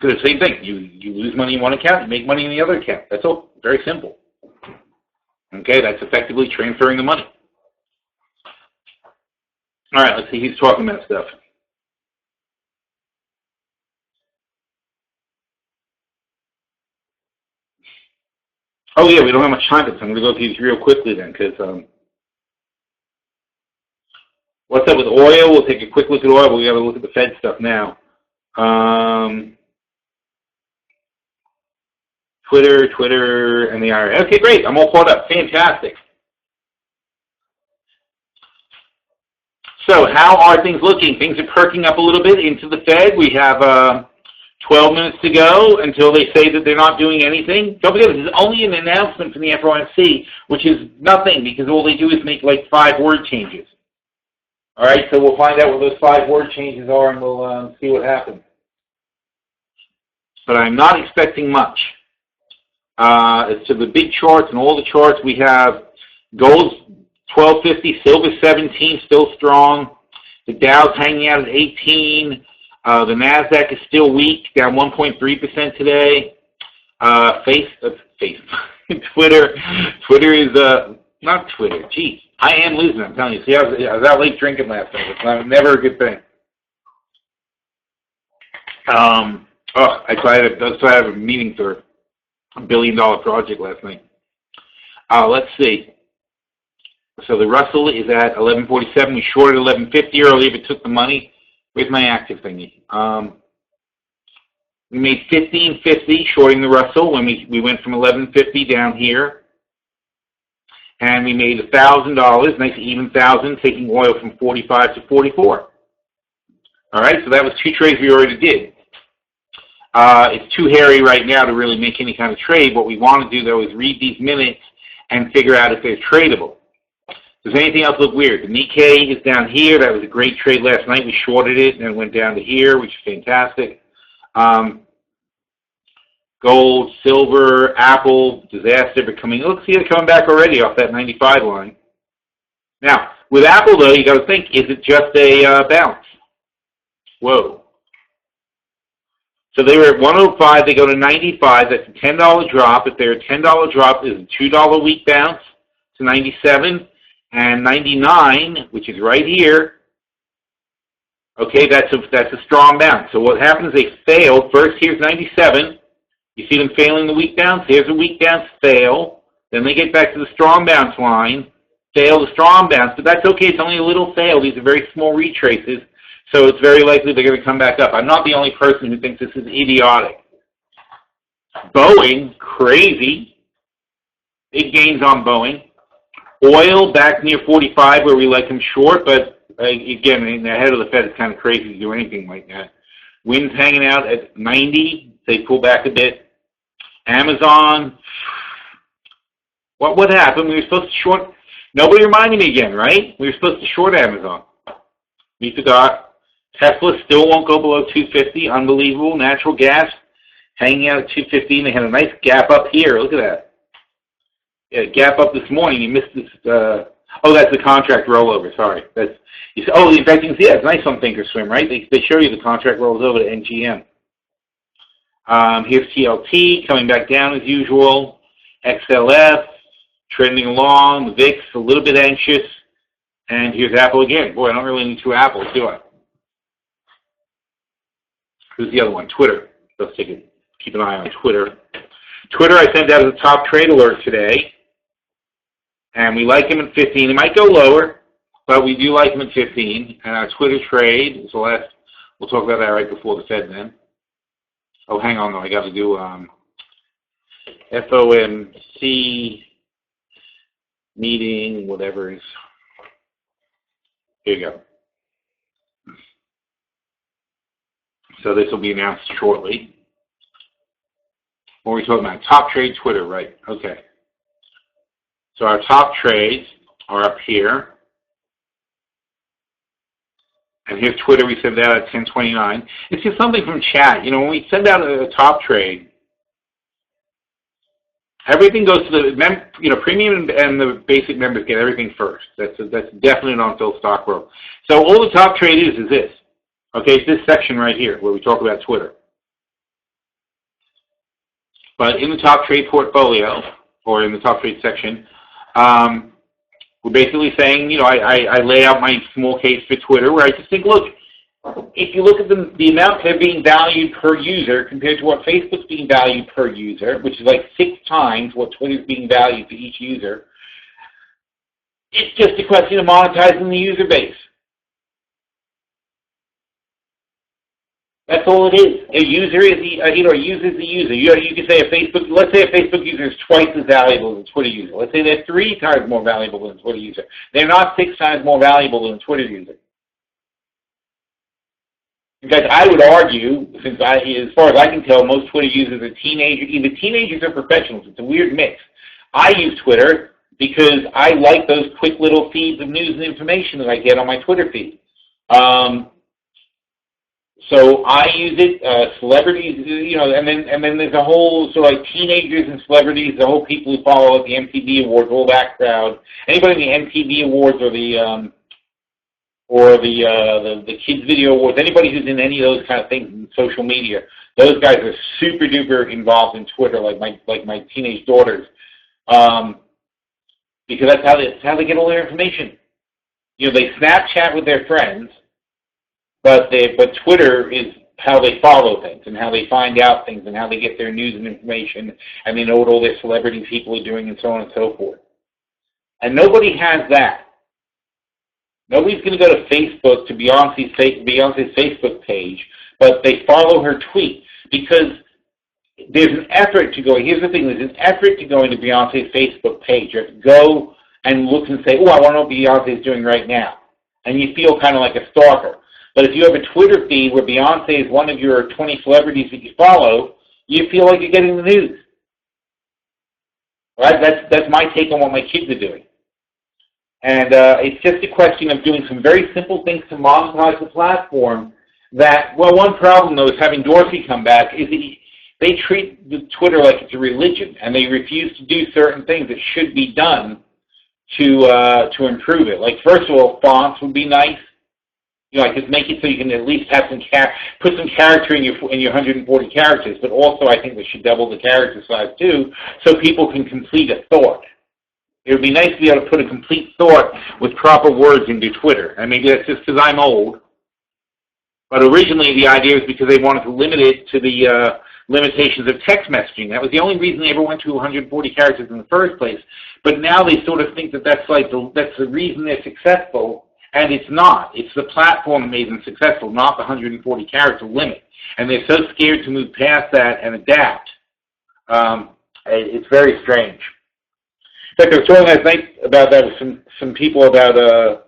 Because the same thing, you lose money in one account, you make money in the other account. That's all. Very simple. Okay, that's effectively transferring the money. All right, let's see who's talking about stuff. Oh yeah, we don't have much time for this. I'm going to go through these real quickly then, because what's up with oil? We'll take a quick look at oil, but we got to look at the Fed stuff now. Twitter, and the IRA. Okay, great. I'm all caught up. Fantastic. So how are things looking? Things are perking up a little bit into the Fed. We have 12 minutes to go until they say that they're not doing anything. Don't forget, this is only an announcement from the FOMC, which is nothing because all they do is make like 5 word changes. All right, so we'll find out what those 5 word changes are and we'll see what happens. But I'm not expecting much. As to the big charts and all the charts, we have gold's 1250, silver 17, still strong. The Dow's hanging out at 18. The NASDAQ is still weak, down 1.3% today. Twitter is, not Twitter, geez. I am losing, I'm telling you. See, I was out late drinking last night. It's never a good thing. I had a meeting for $1 billion project last night. Let's see. So the Russell is at 1147. We shorted 1150 earlier, but took the money. Where's my active thingy? We made 1550 shorting the Russell when we went from 1150 down here. And we made $1,000, nice even 1,000, taking oil from 45 to 44. All right, so that was 2 trades we already did. It's too hairy right now to really make any kind of trade. What we want to do, though, is read these minutes and figure out if they're tradable. Does anything else look weird? The Nikkei is down here. That was a great trade last night. We shorted it and it went down to here, which is fantastic. Gold, silver, Apple, disaster, but coming. Look, see, they're coming back already off that 95 line. Now, with Apple, though, you got to think, is it just a bounce? Whoa. So they were at 105. They go to 95. That's a $10 drop. If they're a $10 drop, is a $2 week bounce to 97. And 99, which is right here, okay, that's a strong bounce. So what happens, they fail. First, here's 97. You see them failing the weak bounce? Here's a weak bounce, fail. Then they get back to the strong bounce line, fail the strong bounce. But that's okay. It's only a little fail. These are very small retraces. So it's very likely they're going to come back up. I'm not the only person who thinks this is idiotic. Boeing, crazy. Big gains on Boeing. Oil back near 45 where we like them short, but again, in the head of the Fed, it's kind of crazy to do anything like that. WYNN's hanging out at 90. They pull back a bit. Amazon. What happened? We were supposed to short Nobody reminded me again, right? We were supposed to short Amazon. We forgot. Tesla still won't go below 250. Unbelievable. Natural gas hanging out at 215. They had a nice gap up here. Look at that. Yeah, gap up this morning. You missed this. Oh, that's the contract rollover. Sorry. That's. Oh, in fact, you can see that. It's nice on Thinkorswim, right? They show you the contract rolls over to NGM. Here's TLT coming back down as usual. XLF trending along. The VIX a little bit anxious. And here's Apple again. Boy, I don't really need two apples, do I? Who's the other one? Twitter. Let's keep an eye on Twitter. Twitter, I sent out as a top trade alert today. And we like him at 15. It might go lower, but we do like him at 15. And our Twitter trade is the last. We'll talk about that right before the Fed then. Oh, hang on, though. I got to do FOMC meeting, whatever is. Here you go. So this will be announced shortly. What are we talking about? Top trade Twitter, right? Okay. So our top trades are up here. And here's Twitter. We sent that at 1029. It's just something from chat. You know, when we send out a top trade, everything goes to the premium and the basic members get everything first. That's definitely an on-fill stock world. So all the top trade is this. Okay, it's this section right here where we talk about Twitter. But in the top trade portfolio, or in the top trade section, we're basically saying, you know, I lay out my small case for Twitter where I just think, look, if you look at the amount they're being valued per user compared to what Facebook's being valued per user, which is like 6 times what Twitter's being valued for each user, it's just a question of monetizing the user base. That's all it is. A user is a user is a user. You can say let's say a Facebook user is twice as valuable as a Twitter user. Let's say they're 3 times more valuable than a Twitter user. They're not 6 times more valuable than a Twitter user. In fact, I would argue, as far as I can tell, most Twitter users are either teenagers or professionals. It's a weird mix. I use Twitter because I like those quick little feeds of news and information that I get on my Twitter feed. So I use it, celebrities, you know, and then there's a whole sort of like teenagers and celebrities, the whole people who follow at the MTV Awards, all that crowd. Anybody in the MTV Awards or the Kids Video Awards, anybody who's in any of those kind of things in social media, those guys are super duper involved in Twitter, like my teenage daughters, because that's how they get all their information. You know, they Snapchat with their friends. But Twitter is how they follow things and how they find out things and how they get their news and information, and they know what all their celebrity people are doing and so on and so forth. And nobody has that. Nobody's going to go to Facebook to Beyonce's Facebook page, but they follow her tweet because there's an effort to go. Here's the thing: there's an effort to go into Beyonce's Facebook page. You have to go and look and say, "Oh, I want to know what Beyonce is doing right now," and you feel kind of like a stalker. But if you have a Twitter feed where Beyonce is one of your 20 celebrities that you follow, you feel like you're getting the news. Right? That's my take on what my kids are doing. And it's just a question of doing some very simple things to monetize the platform that, well, one problem, though, is having Dorsey come back, is that they treat the Twitter like it's a religion, and they refuse to do certain things that should be done to improve it. Like, first of all, fonts would be nice. You know, like just make it so you can at least have put some character in your 140 characters. But also, I think they should double the character size too, so people can complete a thought. It would be nice to be able to put a complete thought with proper words into Twitter. And maybe that's just because I'm old. But originally, the idea was because they wanted to limit it to the limitations of text messaging. That was the only reason they ever went to 140 characters in the first place. But now they sort of think that that's the reason they're successful. And it's not. It's the platform that made them successful, not the 140 character limit. And they're so scared to move past that and adapt. It's very strange. In fact, I was talking last night about that with some people about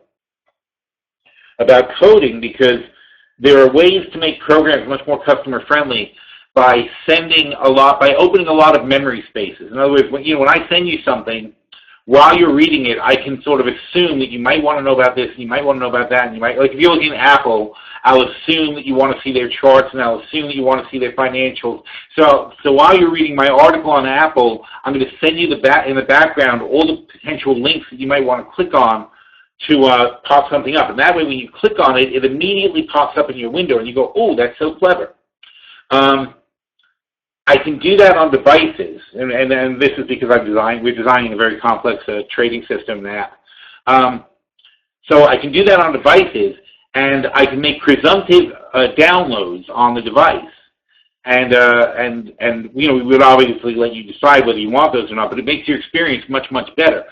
coding, because there are ways to make programs much more customer friendly by opening a lot of memory spaces. In other words, when I send you something, while you're reading it, I can sort of assume that you might want to know about this, and you might want to know about that, and you might, like if you're looking at Apple, I'll assume that you want to see their charts, and I'll assume that you want to see their financials. So while you're reading my article on Apple, I'm going to send you in the background all the potential links that you might want to click on to pop something up. And that way, when you click on it, it immediately pops up in your window, and you go, oh, that's so clever. I can do that on devices, and this is because we're designing a very complex trading system now. So I can do that on devices, and I can make presumptive downloads on the device. And we would obviously let you decide whether you want those or not, but it makes your experience much, much better.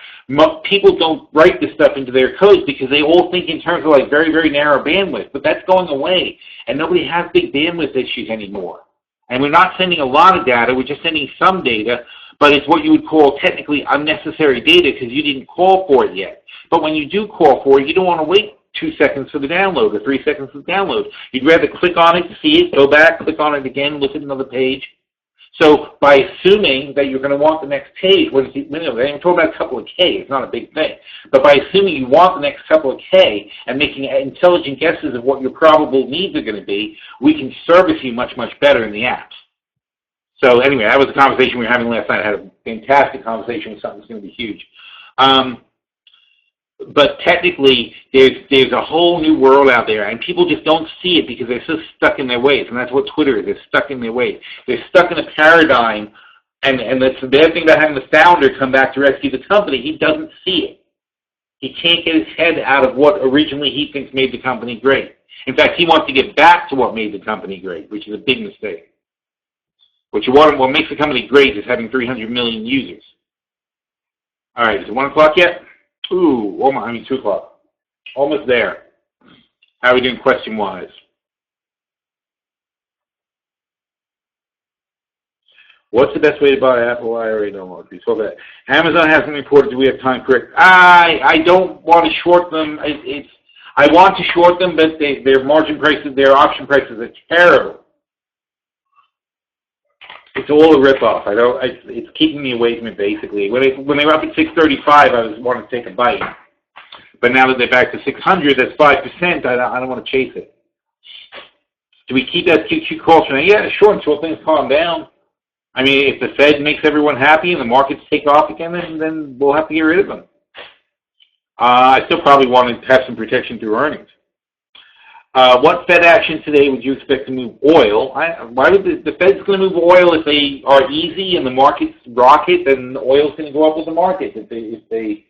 People don't write this stuff into their codes because they all think in terms of like very, very narrow bandwidth, but that's going away, and nobody has big bandwidth issues anymore. And we're not sending a lot of data, we're just sending some data, but it's what you would call technically unnecessary data because you didn't call for it yet. But when you do call for it, you don't want to wait 2 seconds for the download or 3 seconds for the download. You'd rather click on it to see it, go back, click on it again, look at another page. So by assuming that you're going to want the next page, I'm talking about a couple of K, it's not a big thing, but by assuming you want the next couple of K and making intelligent guesses of what your probable needs are going to be, we can service you much, much better in the apps. So anyway, that was the conversation we were having last night. I had a fantastic conversation with something that's going to be huge. But technically, there's a whole new world out there, and people just don't see it because they're so stuck in their ways, and that's what Twitter is. They're stuck in their ways. They're stuck in a paradigm, and that's the bad thing about having the founder come back to rescue the company. He doesn't see it. He can't get his head out of what originally he thinks made the company great. In fact, he wants to get back to what made the company great, which is a big mistake. What makes the company great is having 300 million users. All right, is it 1 o'clock yet? Ooh, 2 o'clock. Almost there. How are we doing question-wise? What's the best way to buy Apple IRA? No, we saw that. Amazon hasn't reported. Do we have time for it? I don't want to short them. I want to short them, but their margin prices, their option prices are terrible. It's all a ripoff. It's keeping me away from it basically. When they were up at 635, I was wanting to take a bite. But now that they're back to 600, that's 5%. I don't want to chase it. Do we keep that QQ call? Yeah, sure. Until things calm down. I mean, if the Fed makes everyone happy and the markets take off again, then we'll have to get rid of them. I still probably want to have some protection through earnings. What Fed action today would you expect to move oil? Why would the Fed's going to move oil if they are easy and the markets rocket? Then oil's going to go up with the market. If the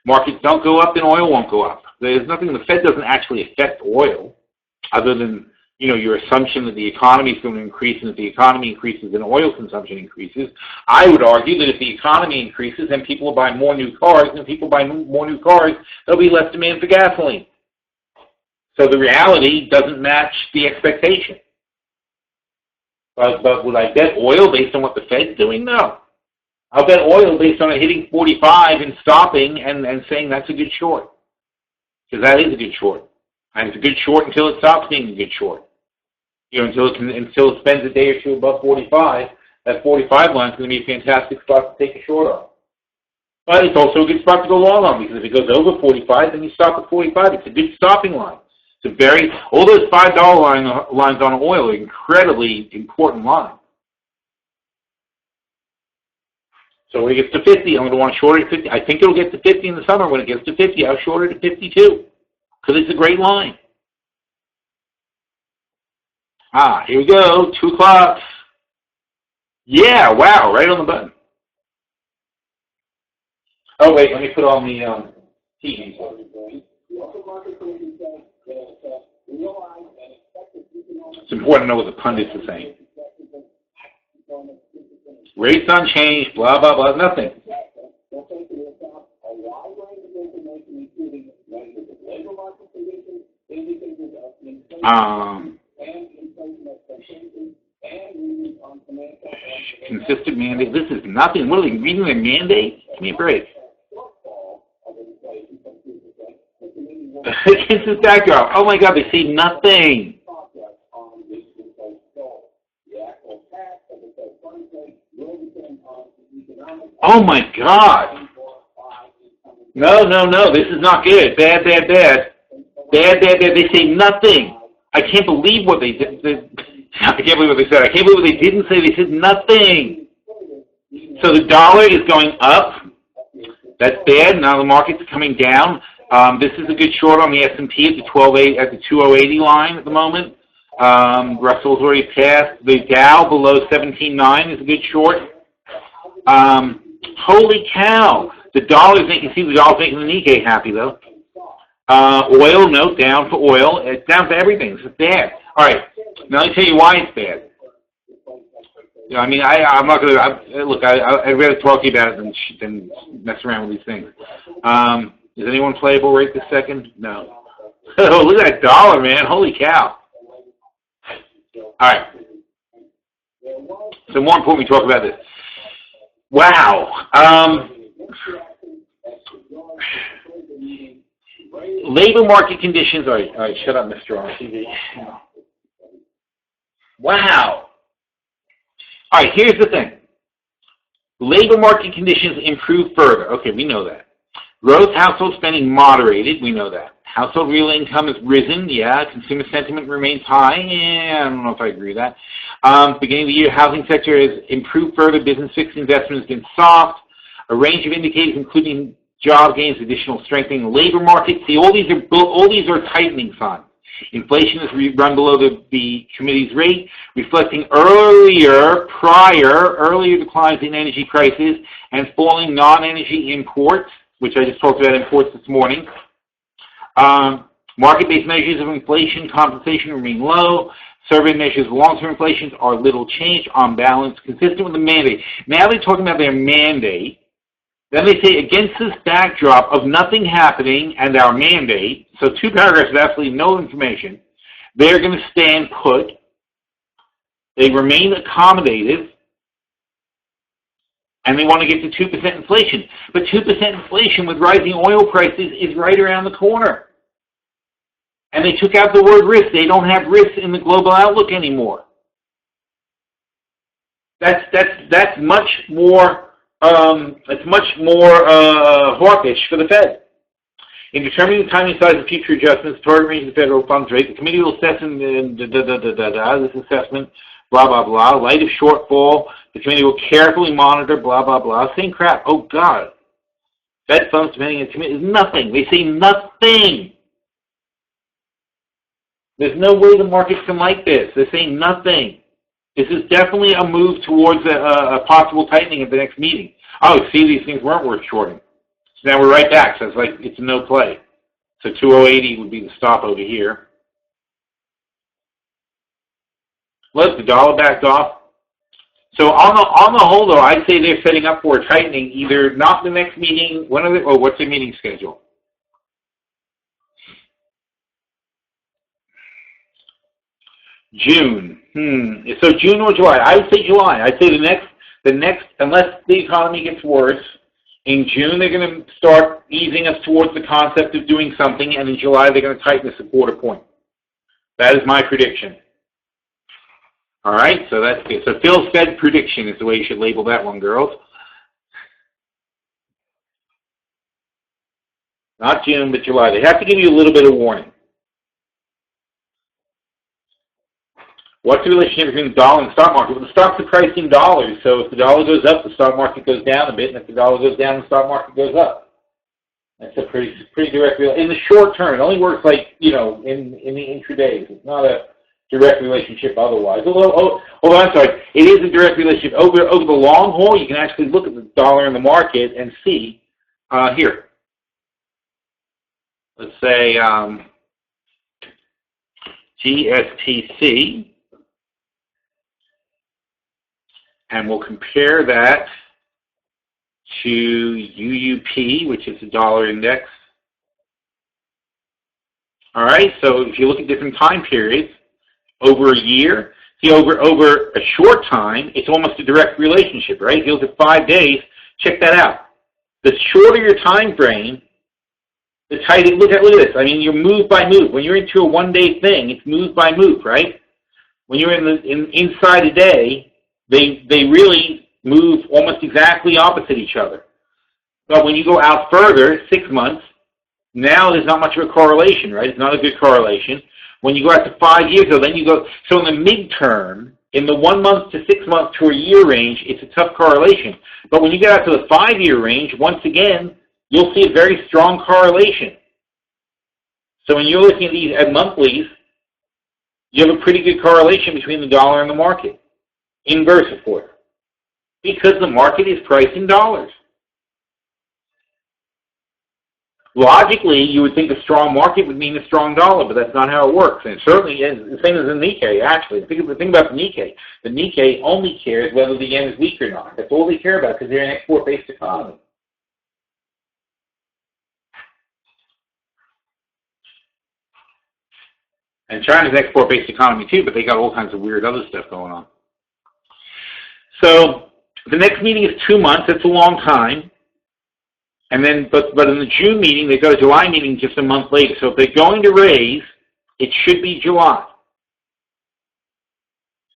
markets don't go up, then oil won't go up. There's nothing. The Fed doesn't actually affect oil, other than your assumption that the economy is going to increase, and if the economy increases, then oil consumption increases. I would argue that if the economy increases, then people will buy more new cars, and if people buy more new cars, there'll be less demand for gasoline. So the reality doesn't match the expectation. But would I bet oil based on what the Fed's doing? No. I'll bet oil based on it hitting 45 and stopping and saying that's a good short. Because that is a good short. And it's a good short until it stops being a good short. Until it spends a day or two above 45, that 45 line is going to be a fantastic spot to take a short on. But it's also a good spot to go long on, because if it goes over 45, then you stop at 45. It's a good stopping line. All those $5 lines on oil are incredibly important lines. So when it gets to 50, I'm going to want to short it at 50. I think it'll get to 50 in the summer. When it gets to 50, I'll short it at 52, because it's a great line. Here we go, 2 o'clock. Yeah, wow, right on the button. Oh, wait, let me put on the TV. It's important to know what the pundits are saying. Rates unchanged, blah, blah, blah, nothing. Consistent mandate. This is nothing. What are they reading their mandate? Give me a break. Against this backdrop. Oh my God, they say nothing. Oh my God. No, this is not good. Bad. They say nothing. I can't believe what they did. I can't believe what they said. I can't believe what they didn't say. They said nothing. So the dollar is going up. That's bad. Now the market's coming down. This is a good short on the S&P at the 2080 line at the moment. Russell's already passed. The Dow below 17.9 is a good short. Holy cow! The dollar's making the Nikkei happy though. Oil, note down for oil. It's down for everything. It's bad. All right. Now let me tell you why it's bad. You know, I mean, I'm not going to look. I'd rather talk to you about it than mess around with these things. Is anyone playable right this second? No. Oh, look at that dollar, man! Holy cow! All right. So more important, we talk about this. Wow. Labor market conditions. All right, shut up, Mr. on TV. Wow. All right, here's the thing. Labor market conditions improve further. Okay, we know that. Gross household spending moderated. We know that. Household real income has risen. Yeah. Consumer sentiment remains high. Yeah, I don't know if I agree with that. Beginning of the year, housing sector has improved further. Business fixed investment has been soft. A range of indicators, including job gains, additional strengthening the labor market. See, all these are tightening signs. Inflation has run below the committee's rate, reflecting earlier declines in energy prices and falling non-energy imports, which I just talked about imports this morning. Market-based measures of inflation compensation remain low. Survey measures of long-term inflation are little changed on balance, consistent with the mandate. Now they're talking about their mandate. Then they say, against this backdrop of nothing happening and our mandate, so 2 paragraphs with absolutely no information, they're going to stand put. They remain accommodative, and they want to get to 2% inflation. But 2% inflation with rising oil prices is right around the corner. And they took out the word risk. They don't have risk in the global outlook anymore. That's much more. It's much more hawkish for the Fed. In determining the timing and size of future adjustments, target range of the federal funds rate, the committee will assess this assessment, blah, blah, blah. Light of shortfall, the committee will carefully monitor, blah, blah, blah. Same crap. Oh, God. Fed funds depending on the committee is nothing. They say nothing. There's no way the market can like this. They're saying nothing. This is definitely a move towards a possible tightening at the next meeting. Oh, see, these things weren't worth shorting. So now we're right back. So it's like it's no play. So 2080 would be the stop over here. Look, the dollar backed off. So on the whole, though, I'd say they're setting up for a tightening. Either not the next meeting. What's the meeting schedule? June. So June or July? I would say July. I'd say the next, unless the economy gets worse, in June they're going to start easing us towards the concept of doing something, and in July they're going to tighten us a quarter point. That is my prediction. All right, so that's good. So Phil's Fed prediction is the way you should label that one, girls. Not June, but July. They have to give you a little bit of warning. What's the relationship between the dollar and the stock market? Well, the stocks are priced in dollars, so if the dollar goes up, the stock market goes down a bit, and if the dollar goes down, the stock market goes up. That's a pretty direct relationship. In the short term, it only works like, in the intradays. It's not a direct relationship otherwise. Although, I'm sorry, it is a direct relationship. Over the long haul, you can actually look at the dollar in the market and see, here. Let's say GSPC. And we'll compare that to UUP, which is the dollar index. All right, so if you look at different time periods, over a year, see, over a short time, it's almost a direct relationship, right? If you look at 5 days, check that out. The shorter your time frame, the tighter. Look at this. I mean, you're move by move. When you're into a one-day thing, it's move by move, right? When you're inside a day, they really move almost exactly opposite each other. But when you go out further, 6 months, now there's not much of a correlation, right? It's not a good correlation. When you go out to 5 years, though, then you go, so in the midterm, in the 1 month to 6 month to a year range, it's a tough correlation. But when you get out to the 5-year range, once again, you'll see a very strong correlation. So when you're looking at these at monthlies, you have a pretty good correlation between the dollar and the market. Inverse, of course. Because the market is priced in dollars. Logically, you would think a strong market would mean a strong dollar, but that's not how it works. And it certainly is the same as the Nikkei, actually. The thing about the Nikkei only cares whether the yen is weak or not. That's all they care about because they're an export-based economy. And China's an export-based economy too, but they got all kinds of weird other stuff going on. So the next meeting is 2 months. That's a long time. And then, but in the June meeting, they go to July meeting just a month later. So if they're going to raise, it should be July.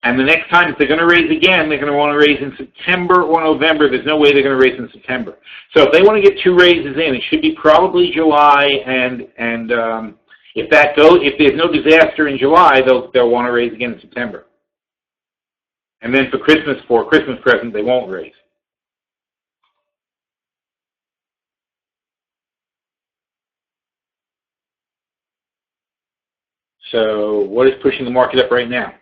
And the next time, if they're going to raise again, they're going to want to raise in September or November. There's no way they're going to raise in September. So if they want to get 2 raises in, it should be probably July. And if there's no disaster in July, they'll want to raise again in September. And then for Christmas present, they won't raise. So what is pushing the market up right now?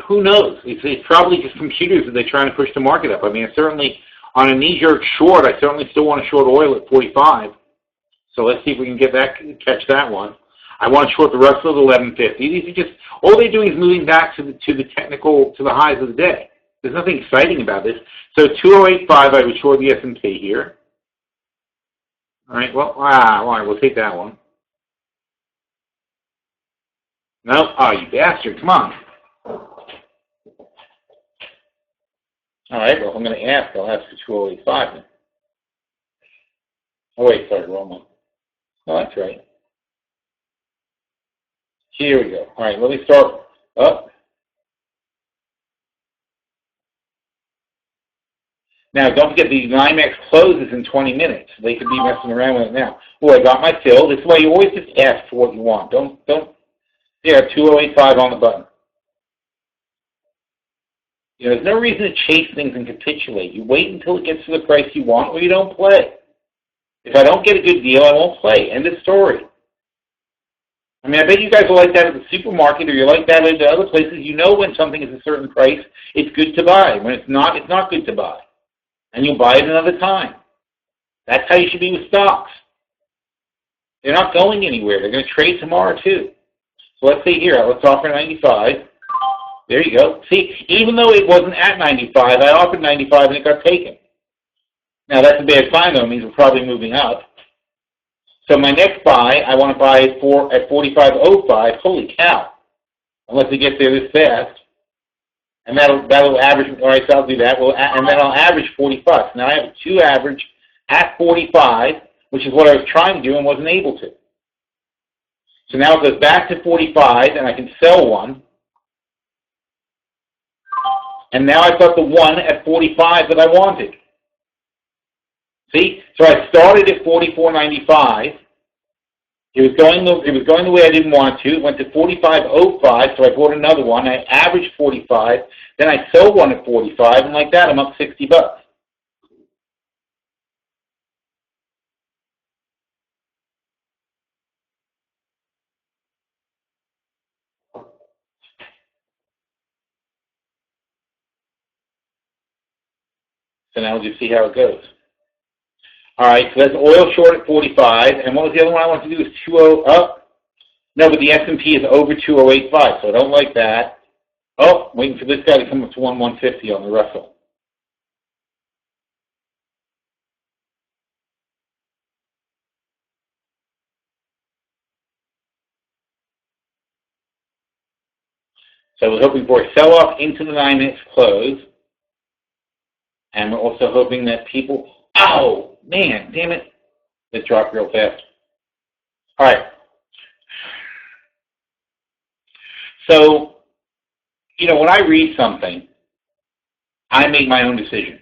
Who knows? It's probably just computers that they're trying to push the market up. I mean, certainly on a knee-jerk short, I certainly still want to short oil at 45. So let's see if we can catch that one. I want to short the Russell at 1150. These are just, all they're doing is moving back to the highs of the day. There's nothing exciting about this. So 2085, I would short the S&P here. All right, well, all right, we'll take that one. No, oh, you bastard, come on. All right, well, if I'm going to ask, I'll ask for 2085 then. Oh, wait, sorry, wrong one. Oh, that's right. Here we go. All right, let me start up. Now, don't forget the NYMEX closes in 20 minutes. They could be messing around with it now. Oh, I got my fill. This way, you always just ask for what you want. Don't. Yeah, 2085 on the button. You know, there's no reason to chase things and capitulate. You wait until it gets to the price you want, or you don't play. If I don't get a good deal, I won't play. End of story. I mean, I bet you guys are like that at the supermarket, or you're like that at other places. You know when something is a certain price, it's good to buy. When it's not good to buy. And you'll buy it another time. That's how you should be with stocks. They're not going anywhere. They're going to trade tomorrow, too. So let's see here. Let's offer 95. There you go. See, even though it wasn't at 95, I offered 95 and it got taken. Now, that's a bad sign, though. It means we're probably moving up. So my next buy, I want to buy at 45.05. Holy cow. Unless we get there this fast. And that'll average, all right, so I'll do that. And then I'll average 45. Now I have 2 average at 45, which is what I was trying to do and wasn't able to. So now it goes back to 45, and I can sell one. And now I've got the one at 45 that I wanted. See? So I started at 44.95. It was going the way I didn't want it to. It went to 45.05, so I bought another one. I averaged 45. Then I sold one at 45, and like that, I'm up $60. So now we'll just see how it goes. All right, so that's oil short at 45. And what was the other one I wanted to do? Is 20 up? No, but the S&P is over 2085, so I don't like that. Oh, waiting for this guy to come up to 150 on the Russell. So I was hoping for a sell-off into the 9-minute close. And we're also hoping that people... Ow! Man, damn it. It dropped real fast. All right. So, you know, when I read something, I make my own decision.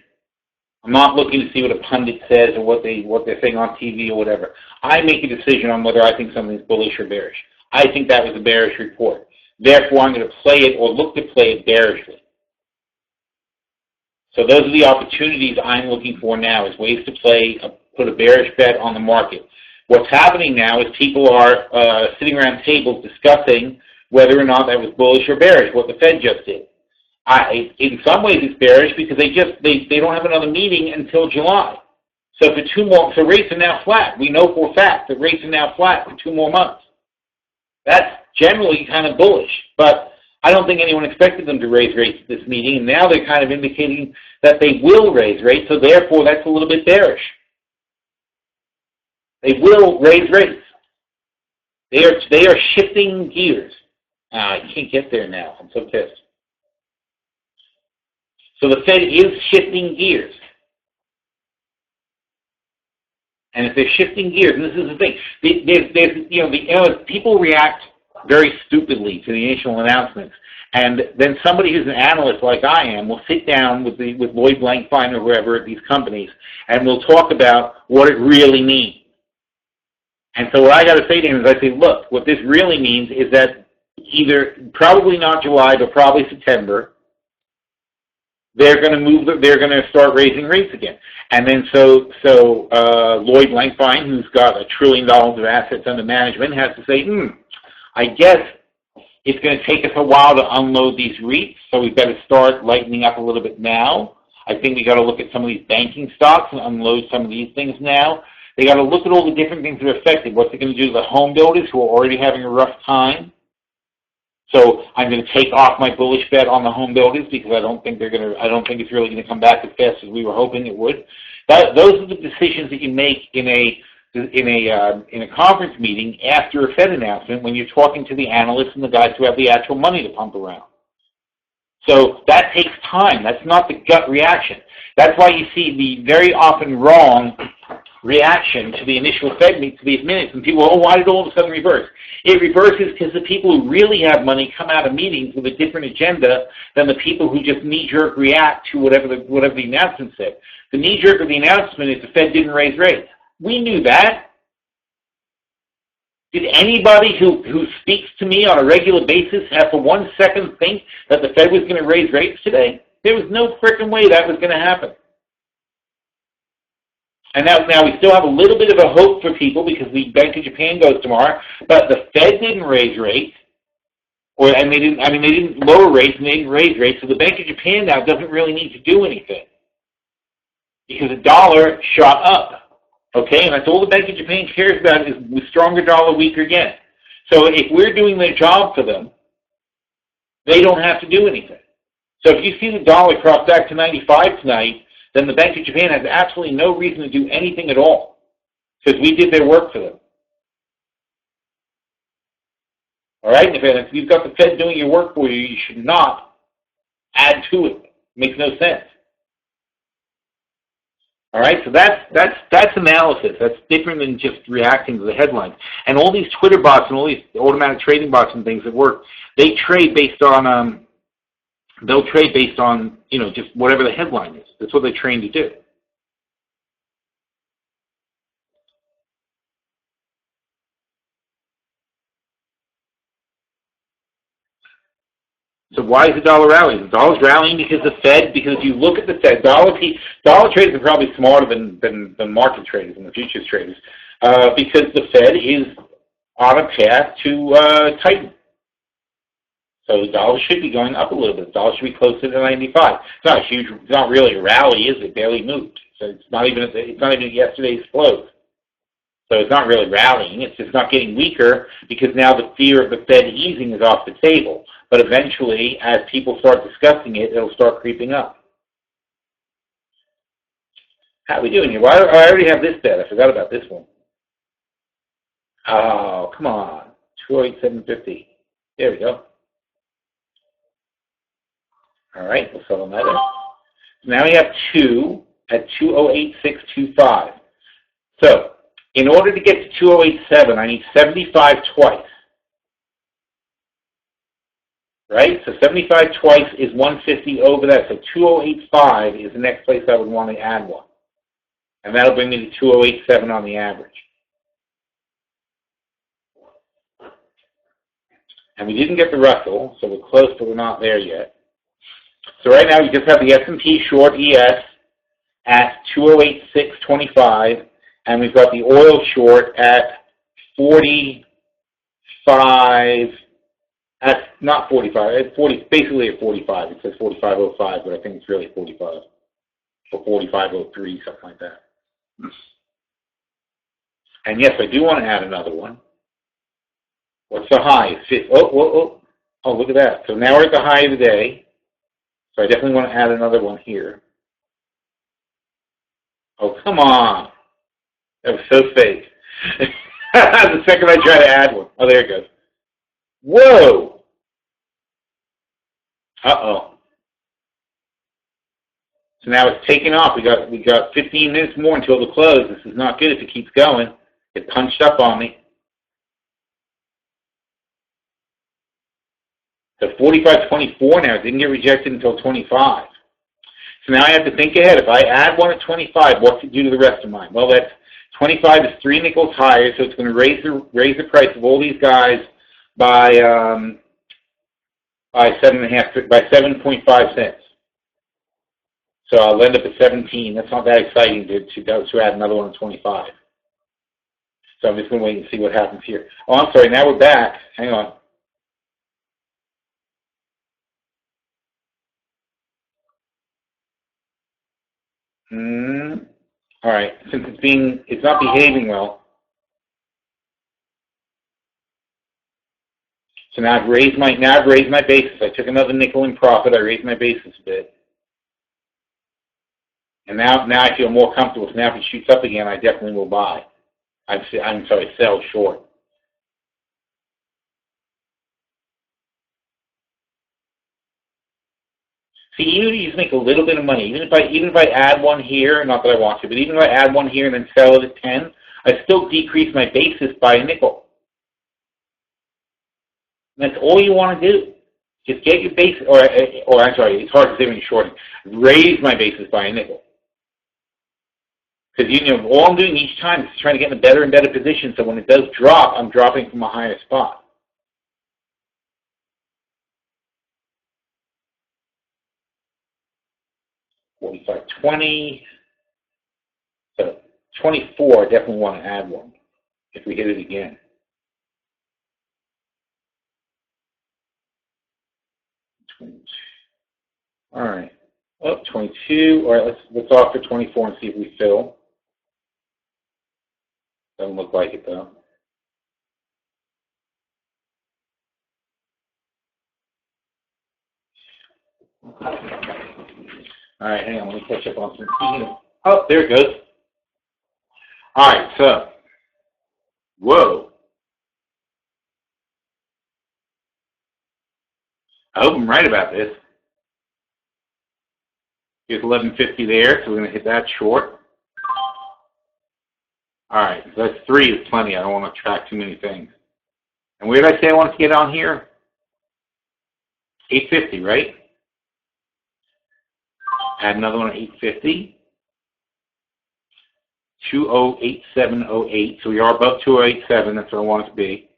I'm not looking to see what a pundit says or what they're saying on TV or whatever. I make a decision on whether I think something's bullish or bearish. I think that was a bearish report. Therefore, I'm going to play it or look to play it bearishly. So those are the opportunities I'm looking for now, is ways to put a bearish bet on the market. What's happening now is people are sitting around tables discussing whether or not that was bullish or bearish, what the Fed just did. In some ways it's bearish because they don't have another meeting until July. So so rates are now flat. We know for a fact that rates are now flat for 2 more months. That's generally kind of bullish, but I don't think anyone expected them to raise rates at this meeting, and now they're kind of indicating that they will raise rates, so therefore that's a little bit bearish. They will raise rates. They are shifting gears. I can't get there now. I'm so pissed. So the Fed is shifting gears. And if they're shifting gears, and this is the thing, people react very stupidly to the initial announcements, and then somebody who's an analyst like I am will sit down with Lloyd Blankfein or whoever at these companies, and we'll talk about what it really means. And so what I got to say to him is, I say, look, what this really means is that probably not July, but probably September, they're going to start raising rates again. And then so Lloyd Blankfein, who's got $1 trillion of assets under management, has to say, I guess it's going to take us a while to unload these REITs, so we better start lightening up a little bit now. I think we got to look at some of these banking stocks and unload some of these things now. They got to look at all the different things that are affected. What's it going to do to the home builders who are already having a rough time? So I'm going to take off my bullish bet on the home builders because I don't think it's really going to come back as fast as we were hoping it would. Those are the decisions that you make in a conference meeting after a Fed announcement when you're talking to the analysts and the guys who have the actual money to pump around. So that takes time. That's not the gut reaction. That's why you see the very often wrong reaction to the initial Fed meet, to these minutes, and people, why did it all of a sudden reverse? It reverses because the people who really have money come out of meetings with a different agenda than the people who just knee-jerk react to whatever the announcement said. The knee-jerk of the announcement is the Fed didn't raise rates. We knew that. Did anybody who speaks to me on a regular basis have for 1 second think that the Fed was going to raise rates today? There was no frickin' way that was going to happen. And now we still have a little bit of a hope for people because the Bank of Japan goes tomorrow, but the Fed didn't raise rates, they didn't lower rates and they didn't raise rates. So the Bank of Japan now doesn't really need to do anything because the dollar shot up. Okay, and that's all the Bank of Japan cares about is stronger dollar, weaker yen. So if we're doing their job for them, they don't have to do anything. So if you see the dollar cross back to 95 tonight, then the Bank of Japan has absolutely no reason to do anything at all because we did their work for them. All right? If you've got the Fed doing your work for you, you should not add to it. It makes no sense. All right? So that's analysis. That's different than just reacting to the headlines. And all these Twitter bots and all these automatic trading bots and things that work, they trade based on they'll trade based on, just whatever the headline is. That's what they're trained to do. So why is the dollar rallying? The dollar's rallying because if you look at the Fed, dollar traders are probably smarter than market traders and the futures traders because the Fed is on a path to tighten. So the dollar should be going up a little bit. The dollar should be closer to 95. It's not really a rally, is it? Barely moved. So it's not even yesterday's close. So it's not really rallying. It's just not getting weaker because now the fear of the Fed easing is off the table. But eventually, as people start discussing it, it'll start creeping up. How are we doing here? I already have this bet. I forgot about this one. Oh, come on. 208,750. There we go. All right, we'll sell another. So now we have 2 at 208,625. So in order to get to 208.7, I need 75 twice. right? So 75 twice is 150 over that. So 2085 is the next place I would want to add one. And that'll bring me to 2087 on the average. And we didn't get the Russell, so we're close, but we're not there yet. So right now we just have the S&P short ES at 208.625, and we've got the oil short at 45. At not 45. It's 40. Basically at 45. It says 45.05, but I think it's really 45 or 45.03, something like that. And yes, I do want to add another one. What's the high? Oh, look at that. So now we're at the high of the day. So I definitely want to add another one here. Oh, come on. That was so fake. The second I try to add one. Oh, there it goes. Whoa. Uh-oh. So now it's taking off. We got 15 minutes more until the close. This is not good if it keeps going. It punched up on me. So 45.24 now. It didn't get rejected until 25. So now I have to think ahead. If I add one at 25, what's it do to the rest of mine? Well, that's 25 is 3 nickels higher, so it's going to raise the price of all these guys by 7.5 cents. So I'll end up at 17. That's not that exciting to add another one at 25. So I'm just going to wait and see what happens here. Oh, I'm sorry. Now we're back. Hang on. All right. Since it's not behaving well. So now I've raised my basis. I took another nickel in profit. I raised my basis a bit. And now I feel more comfortable. So now if it shoots up again, I definitely will buy. I'm sorry, sell short. See, even if you just make a little bit of money, even if I add one here, not that I want to, but even if I add one here and then sell it at 10, I still decrease my basis by a nickel. And that's all you want to do. Just get your basis, or I'm sorry, it's hard to say when you're shorting. Raise my basis by a nickel. Because all I'm doing each time is trying to get in a better and better position, so when it does drop, I'm dropping from a higher spot. $45.20. So 24, I definitely want to add one if we hit it again. All right. Oh, 22. All right, let's offer 24 and see if we fill. Doesn't look like it though. All right, hang on. Let me catch up on some. Oh, there it goes. All right, so, whoa. I hope I'm right about this. Here's 1150 there, so we're going to hit that short. All right, so that's 3 is plenty. I don't want to track too many things. And where did I say I wanted to get on here? 850, right? Add another one at 850. 2087.08. So we are above 2087. That's where I want it to be.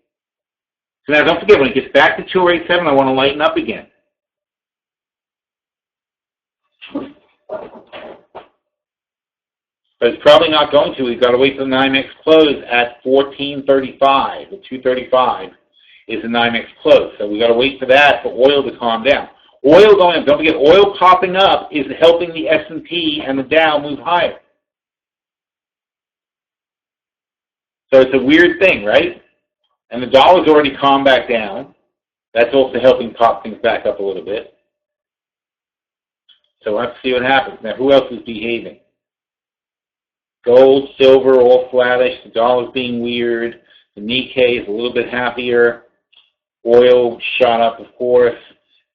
So now don't forget, when it gets back to 2087, I want to lighten up again. But it's probably not going to. We've got to wait for the NYMEX close at 1435. The 235 is the NYMEX close. So we've got to wait for that for oil to calm down. Oil going up. Don't forget, oil popping up is helping the S&P and the Dow move higher. So it's a weird thing, right? And the dollar's already calmed back down. That's also helping pop things back up a little bit. So we'll have to see what happens. Now, who else is behaving? Gold, silver, all flattish. The dollar's being weird. The Nikkei is a little bit happier. Oil shot up, of course.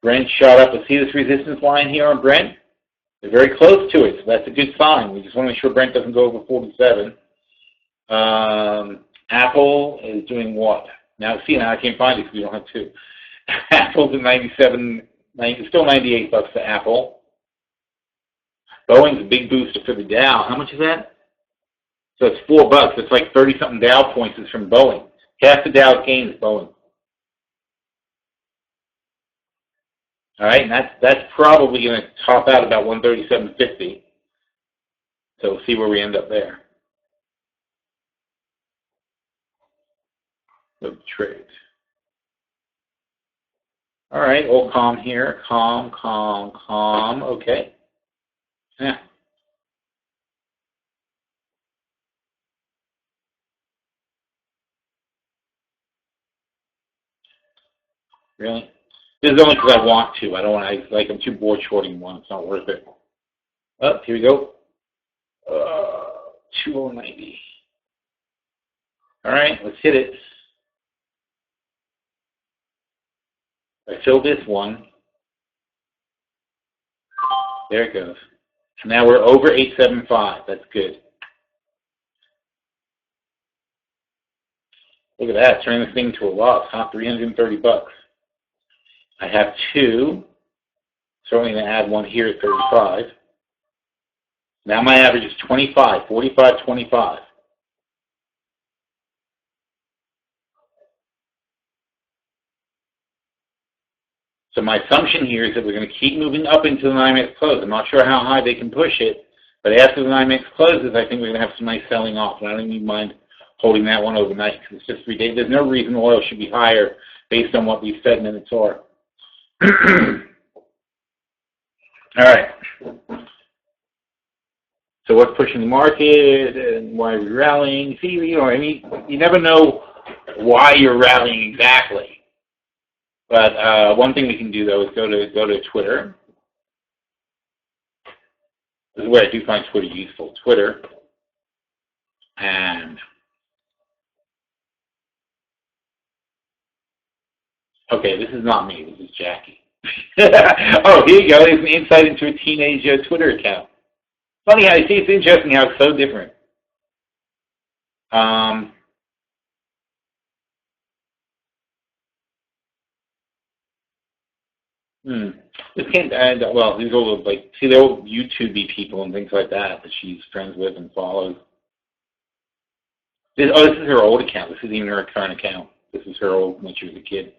Brent shot up. Let's see this resistance line here on Brent. They're very close to it, so that's a good sign. We just want to make sure Brent doesn't go over 47. Apple is doing what? Now, see, now I can't find it because we don't have 2. Apple's at 97, still 98 bucks for Apple. Boeing's a big booster for the Dow. How much is that? So it's $4. It's like 30-something Dow points is from Boeing. Half the Dow's gain is Boeing. All right, and that's probably going to top out about 137.50. So we'll see where we end up there. So trades. All right, all calm here. Calm, calm, calm. Okay. Yeah. Really? This is only because I want to. I don't want to. I'm too bored shorting one. It's not worth it. Oh, here we go. 2090. All right, let's hit it. I filled this one. There it goes. So now we're over 875. That's good. Look at that. Turning this thing to a loss, huh? 330 bucks. I have two. Certainly going to add one here at 35. Now my average is 25, 45, 25. So my assumption here is that we're going to keep moving up into the NYMEX close. I'm not sure how high they can push it, but after the NYMEX closes, I think we're going to have some nice selling off. And I don't even mind holding that one overnight because it's just 3 days. There's no reason oil should be higher based on what these Fed minutes are. All right. So what's pushing the market and why are we rallying? See, I mean, you never know why you're rallying exactly. But one thing we can do though is go to Twitter. This is where I do find Twitter useful. Twitter, and okay, this is not me. This is Jackie. Oh, here you go. There's an insight into a teenage Twitter account. Funny how you see. It's interesting how it's so different. This can't, well, these all like, see, they're all YouTube-y people and things like that she's friends with and follows. This is her old account. This isn't even her current account. This is her old when she was a kid.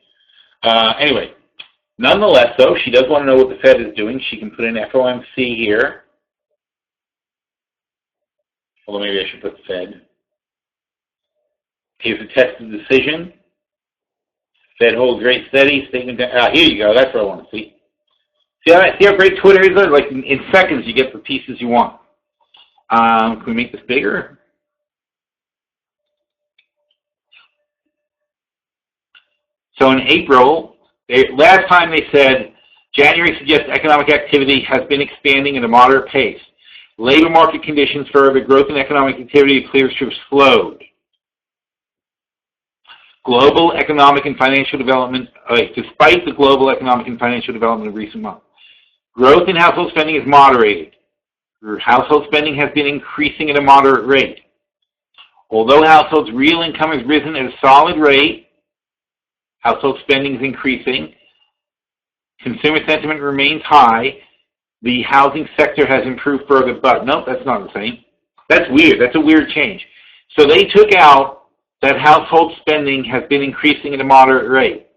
Anyway, nonetheless, though, she does want to know what the Fed is doing. She can put in FOMC here. Although maybe I should put the Fed. Here's the text of the decision. Fed holds rate steady. Statement. Here you go. That's what I want to see. See how great Twitter is? Like in seconds, you get the pieces you want. Can we make this bigger? So in April, last time they said January suggests economic activity has been expanding at a moderate pace. Labor market conditions for the growth in economic activity appears to have slowed. Global economic and financial development, despite the global economic and financial development of recent months. Growth in household spending is moderated. Household spending has been increasing at a moderate rate. Although households' real income has risen at a solid rate, household spending is increasing, consumer sentiment remains high, the housing sector has improved further, but no, that's not the same. That's weird. That's a weird change. So they took out that household spending has been increasing at a moderate rate.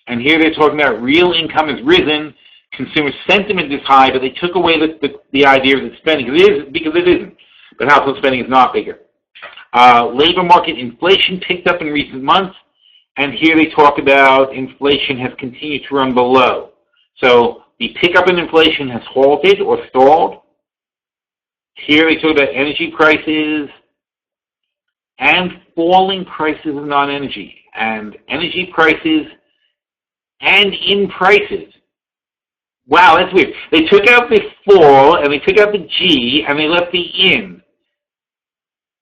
And here they're talking about real income has risen, consumer sentiment is high, but they took away the idea of the spending. Because it isn't. But household spending is not bigger. Labor market inflation picked up in recent months, and here they talk about inflation has continued to run below. So the pickup in inflation has halted or stalled. Here they talk about energy prices and falling prices of non-energy, and energy prices and in prices. Wow, that's weird. They took out the fall, and they took out the G, and they left the in.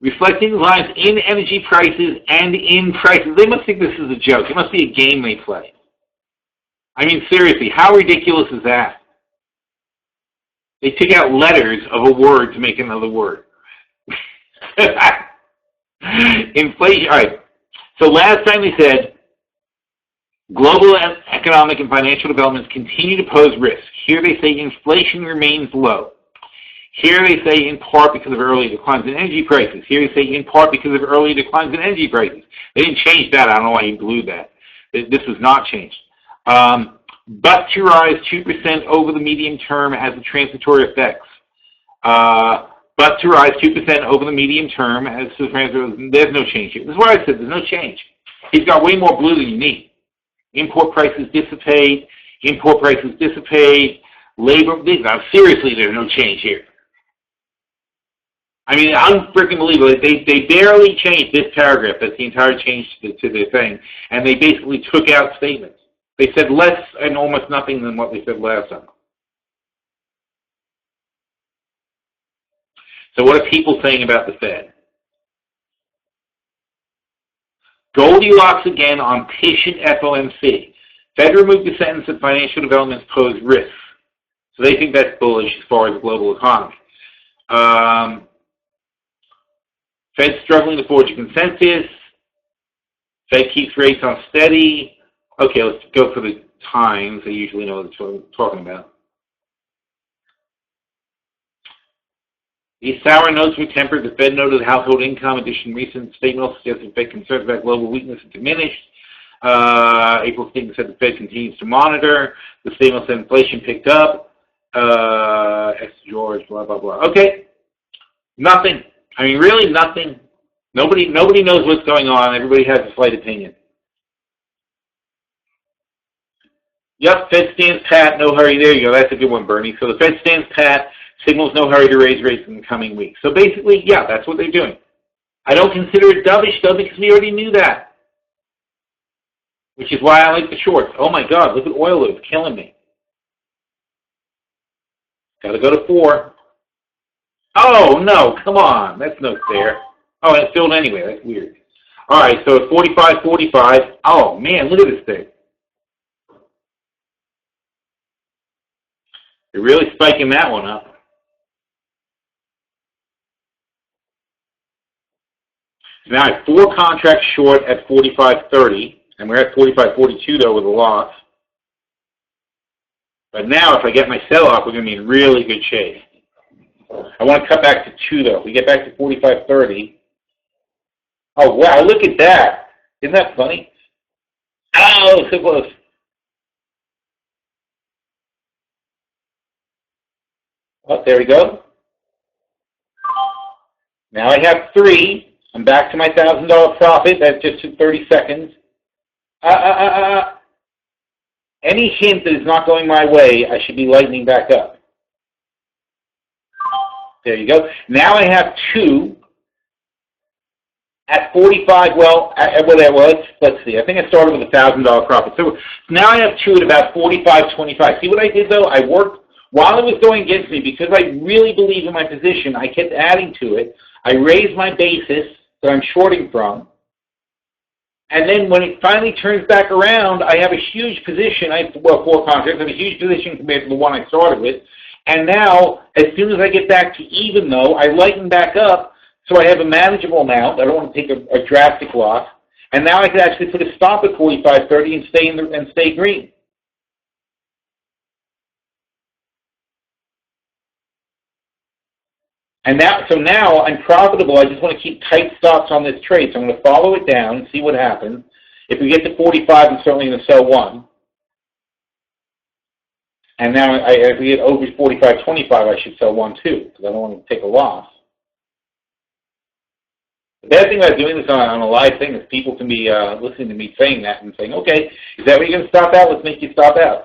Reflecting lines in energy prices and in prices. They must think this is a joke. It must be a game they play. I mean, seriously, how ridiculous is that? They took out letters of a word to make another word. Inflation, all right. So last time they said Global economic and financial developments continue to pose risks. Here they say inflation remains low. Here they say in part because of early declines in energy prices. Here they say in part because of early declines in energy prices. They didn't change that. I don't know why you blew that. This was not changed. But to rise 2% over the medium term has a transitory effects. But to rise 2% over the medium term as there's no change here. This is what I said. There's no change. He's got way more blue than you need. Import prices dissipate. Import prices dissipate. Labor. Now, seriously, there's no change here. I mean, unfreaking believable. They barely changed this paragraph. That's the entire change to the thing. And they basically took out statements. They said less and almost nothing than what they said last time. So what are people saying about the Fed? Goldilocks again on patient FOMC. Fed removed the sentence that financial developments pose risks. So they think that's bullish as far as the global economy. Fed struggling to forge a consensus. Fed keeps rates on steady. Okay, let's go for the times. I usually know what I'm talking about. These sour notes were tempered. The Fed noted household income addition. Recent statement also suggested the Fed concerns about global weakness have diminished. April statement said the Fed continues to monitor. The statement said inflation picked up. George, blah, blah, blah. Okay. Nothing. I mean, really nothing. Nobody knows what's going on. Everybody has a slight opinion. Yep, Fed stands pat, no hurry. There you go. That's a good one, Bernie. So the Fed stands pat, signals no hurry to raise rates in the coming weeks. So basically, yeah, that's what they're doing. I don't consider it dovish, though, because we already knew that. Which is why I like the shorts. Oh, my God, look at oil. It's killing me. Got to go to 4. Oh, no, come on. That's no fair. Oh, and it's filled anyway. That's weird. All right, so at 45.45. Oh, man, look at this thing. They're really spiking that one up. So now I have 4 contracts short at 45.30, and we're at 45.42 though with a loss. But now if I get my sell-off, we're going to be in really good shape. I want to cut back to 2 though. If we get back to 45.30. Oh wow, look at that. Isn't that funny? Oh, so close. Oh, there we go. Now I have 3. I'm back to my $1,000 profit. That just took 30 seconds. Any hint that is not going my way, I should be lightening back up. There you go. Now I have 2 at 45. Well, let's see. I think I started with $1,000 profit. So now I have 2 at about 45.25. See what I did though? I worked while it was going against me because I really believe in my position. I kept adding to it. I raised my basis that I'm shorting from. And then when it finally turns back around, I have a huge position. I have, 4 contracts. I have a huge position compared to the one I started with. And now, as soon as I get back to even, though, I lighten back up, so I have a manageable amount. I don't want to take a drastic loss. And now I can actually put a stop at 45.30 and stay green. And so now I'm profitable. I just want to keep tight stops on this trade. So I'm going to follow it down and see what happens. If we get to 45, I'm certainly going to sell 1. And now if we get over 45.25, I should sell 1 too, because I don't want to take a loss. The bad thing about doing this on a live thing is people can be listening to me saying that and saying, okay, is that where you're going to stop out? Let's make you stop out.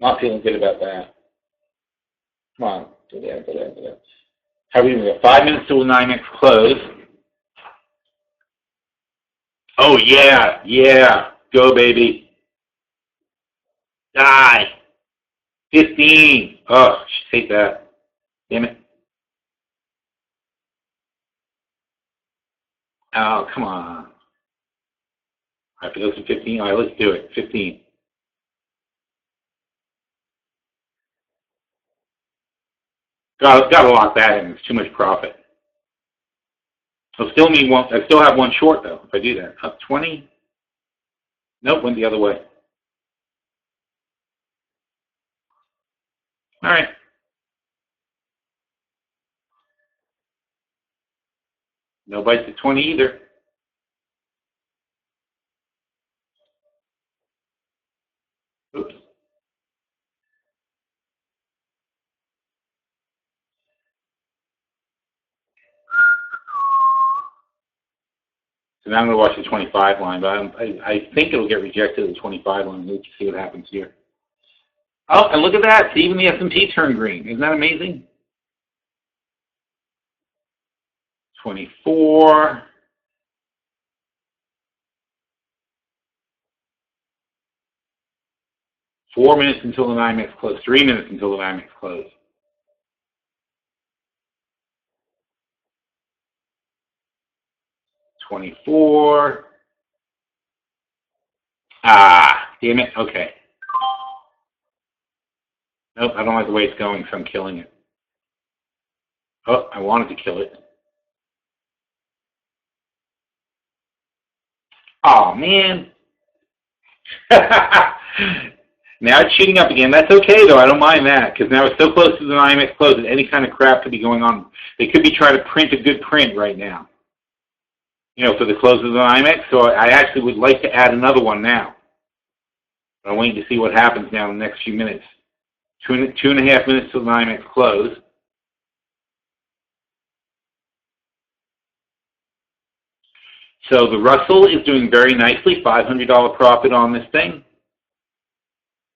Not feeling good about that. Come on. Go down. How are we going to go? 5 minutes till the NYMEX close. Oh, yeah. Go, baby. Die. 15. Oh, I should take that. Damn it. Oh, come on. I have to go to 15. All right, let's do it. 15. Got to lock that in. It's too much profit. I still have one short though. If I do that, up 20. Nope, went the other way. All right. No bites at 20 either. Oops. So now I'm going to watch the 25 line, but I think it'll get rejected at the 25 line. Let's see what happens here. Oh, and look at that. See, even the S&P turned green. Isn't that amazing? 24. Four minutes until the NYMEX close. 3 minutes until the NYMEX close. $24. Ah, damn it. Okay. Nope, I don't like the way it's going, so I'm killing it. Oh, I wanted to kill it. Oh, man. Now it's shooting up again. That's okay, though. I don't mind that, because now it's so close to the NYMEX close that any kind of crap could be going on. They could be trying to print a good print right now, you know, for the close of the NYMEX. So I actually would like to add another one now. But I'm waiting to see what happens now in the next few minutes. 2.5 minutes till the NYMEX close. So the Russell is doing very nicely. $500 profit on this thing.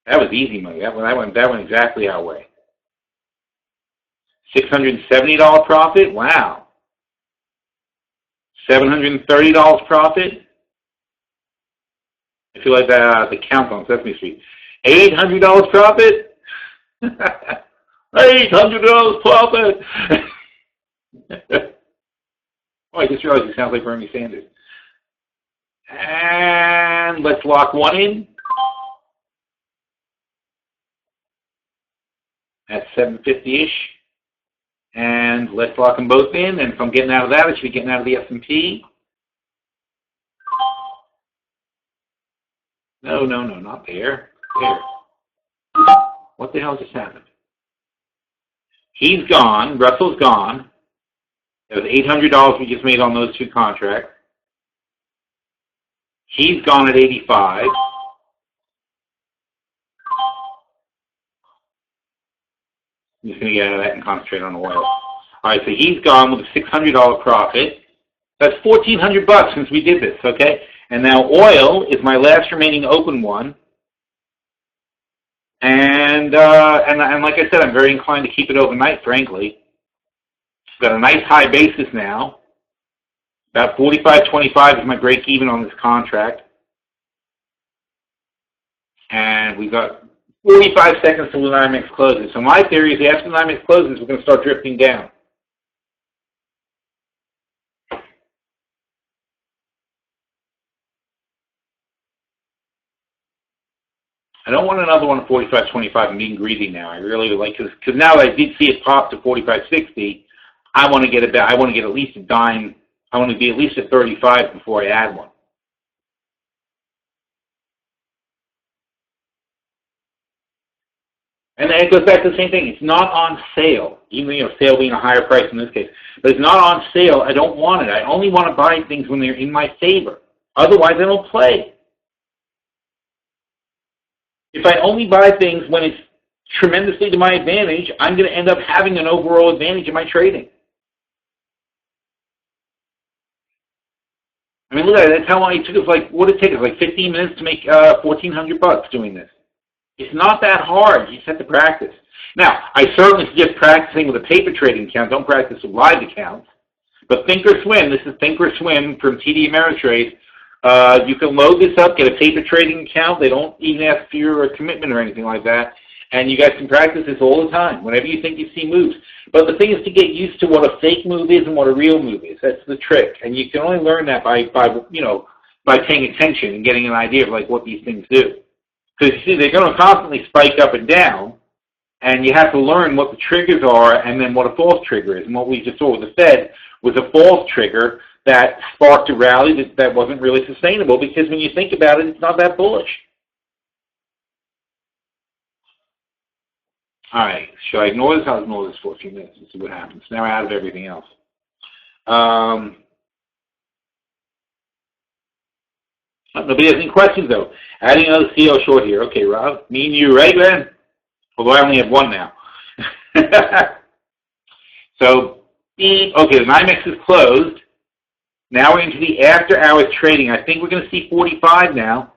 That was easy money. That went exactly our way. $670 profit. Wow. $730 profit. I feel like the count on Sesame Street. $800 profit. $800 profit. Oh, I just realized he sounds like Bernie Sanders. And let's lock one in. At 750-ish. And let's lock them both in. And if I'm getting out of that, I should be getting out of the S&P. No, not there. There. What the hell just happened? He's gone. Russell's gone. It was $800 we just made on those two contracts. He's gone at 85. I'm just going to get out of that and concentrate on oil. All right, so he's gone with a $600 profit. That's $1,400 since we did this, okay? And now oil is my last remaining open one. And like I said, I'm very inclined to keep it overnight, frankly. It's got a nice high basis now. About 45.25 is my break even on this contract. And we've got 45 seconds till the NYMEX closes. So my theory is after the NYMEX closes, we're going to start drifting down. I don't want another one at 45.25. I'm being greedy now. I really would like to, because now that I did see it pop to 45.60, I want to get I want to get at least a dime. I want to be at least at 35 before I add one. And it goes back to the same thing. It's not on sale, even sale being a higher price in this case. But it's not on sale. I don't want it. I only want to buy things when they're in my favor. Otherwise, I don't play. If I only buy things when it's tremendously to my advantage, I'm going to end up having an overall advantage in my trading. I mean, look at it. That's how long it took us. Like, what did it take us? Like 15 minutes to make $1,400 doing this. It's not that hard. You just have to practice. Now, I certainly suggest practicing with a paper trading account. Don't practice with live accounts. But Thinkorswim, this is Thinkorswim from TD Ameritrade. You can load this up, get a paper trading account. They don't even ask for your commitment or anything like that. And you guys can practice this all the time, whenever you think you see moves. But the thing is to get used to what a fake move is and what a real move is. That's the trick. And you can only learn that by paying attention and getting an idea of like what these things do. Because you see, they're going to constantly spike up and down, and you have to learn what the triggers are and then what a false trigger is. And what we just saw with the Fed was a false trigger that sparked a rally that wasn't really sustainable, because when you think about it, it's not that bullish. All right, should I ignore this? I'll ignore this for a few minutes and see what happens. Now we're out of everything else. Nobody has any questions, though. Adding another CO short here. Okay, Rob, me and you, right, Glenn? Although I only have one now. So, okay, the NYMEX is closed. Now we're into the after-hours trading. I think we're going to see 45 now.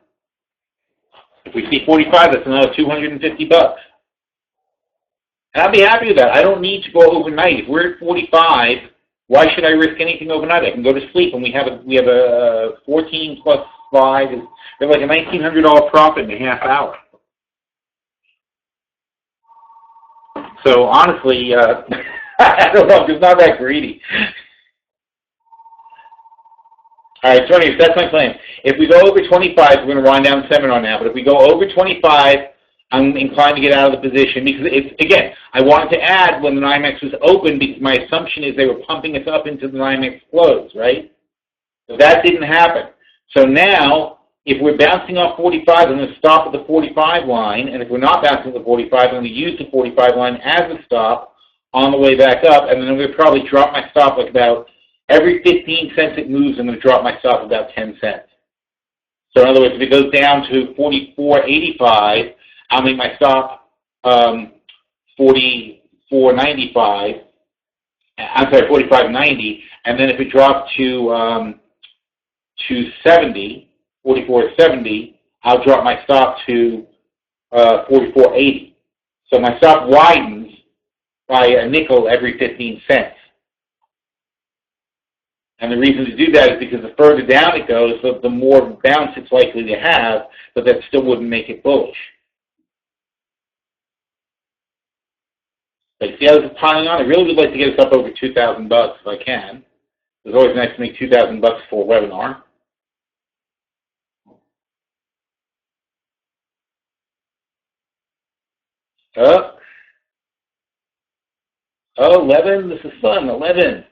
If we see 45, that's another $250. And I'll be happy with that. I don't need to go overnight. If we're at 45, why should I risk anything overnight? I can go to sleep, and we have a 14 plus 5. We have like a $1,900 profit in a half hour. So honestly, I don't know. I'm just not that greedy. All right, so anyways, that's my plan. If we go over 25, we're going to wind down the seminar now. But if we go over 25, I'm inclined to get out of the position, because it's, again, I wanted to add when the NYMEX was open, because my assumption is they were pumping us up into the NYMEX close, right? So that didn't happen. So now, if we're bouncing off 45, I'm going to stop at the 45 line, and if we're not bouncing at the 45, I'm going to use the 45 line as a stop on the way back up, and then I'm going to probably drop my stop like about every 15 cents it moves, I'm going to drop my stop about 10 cents. So in other words, if it goes down to 44.85, I'll make my stop 44.95. I'm sorry, 45.90, and then if it drops to 70, 44.70, I'll drop my stop to 44.80. So my stop widens by a nickel every 15 cents. And the reason to do that is because the further down it goes, the more bounce it's likely to have, but that still wouldn't make it bullish. Like, see how this is piling on? I really would like to get us up over $2,000 if I can. It's always nice to make $2,000 for a webinar. Oh, 11. This is fun. 11.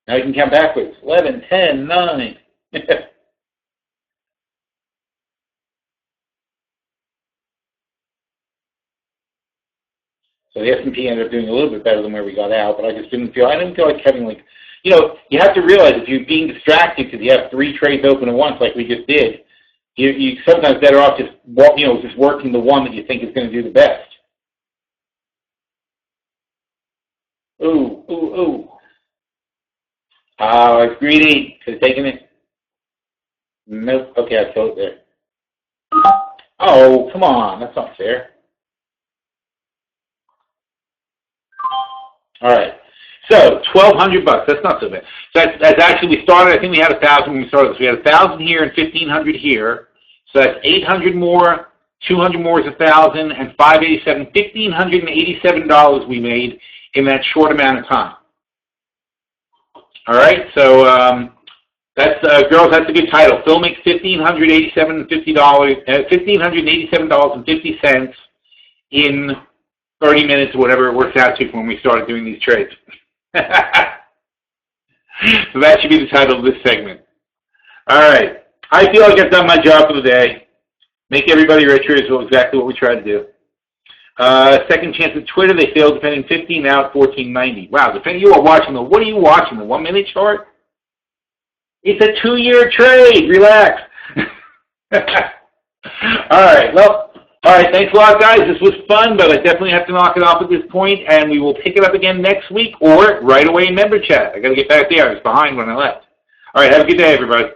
Now you can count backwards. 11, 10, 9. So the S&P ended up doing a little bit better than where we got out, but I didn't feel like having, like, you know, you have to realize if you're being distracted because you have 3 trades open at once like we just did, you sometimes better off just, just working the one that you think is going to do the best. Ooh, ooh, ooh. Oh, it's greedy. Could have taken it. Nope. Okay, I sold it there. Oh, come on. That's not fair. All right. So, $1,200. That's not so bad. So that's actually, we started, I think we had 1,000 when we started this. We had 1,000 here and 1,500 here. So that's 800 more, 200 more is 1,000, and 587, $1,587 we made in that short amount of time. All right, so that's girls. That's a good title. Phil makes $1,587.50 in 30 minutes, or whatever it works out to from when we started doing these trades. So that should be the title of this segment. All right, I feel like I've done my job for the day. Make everybody richer is exactly what we try to do. Second chance at Twitter, they failed defending 50, now at 1490. Wow, depending, you are watching the, what are you watching, the 1 minute chart? It's a 2-year trade, relax. Alright, well, alright, thanks a lot guys, this was fun, but I definitely have to knock it off at this point, and we will pick it up again next week, or right away in member chat. I gotta get back there, I was behind when I left. Alright, have a good day everybody.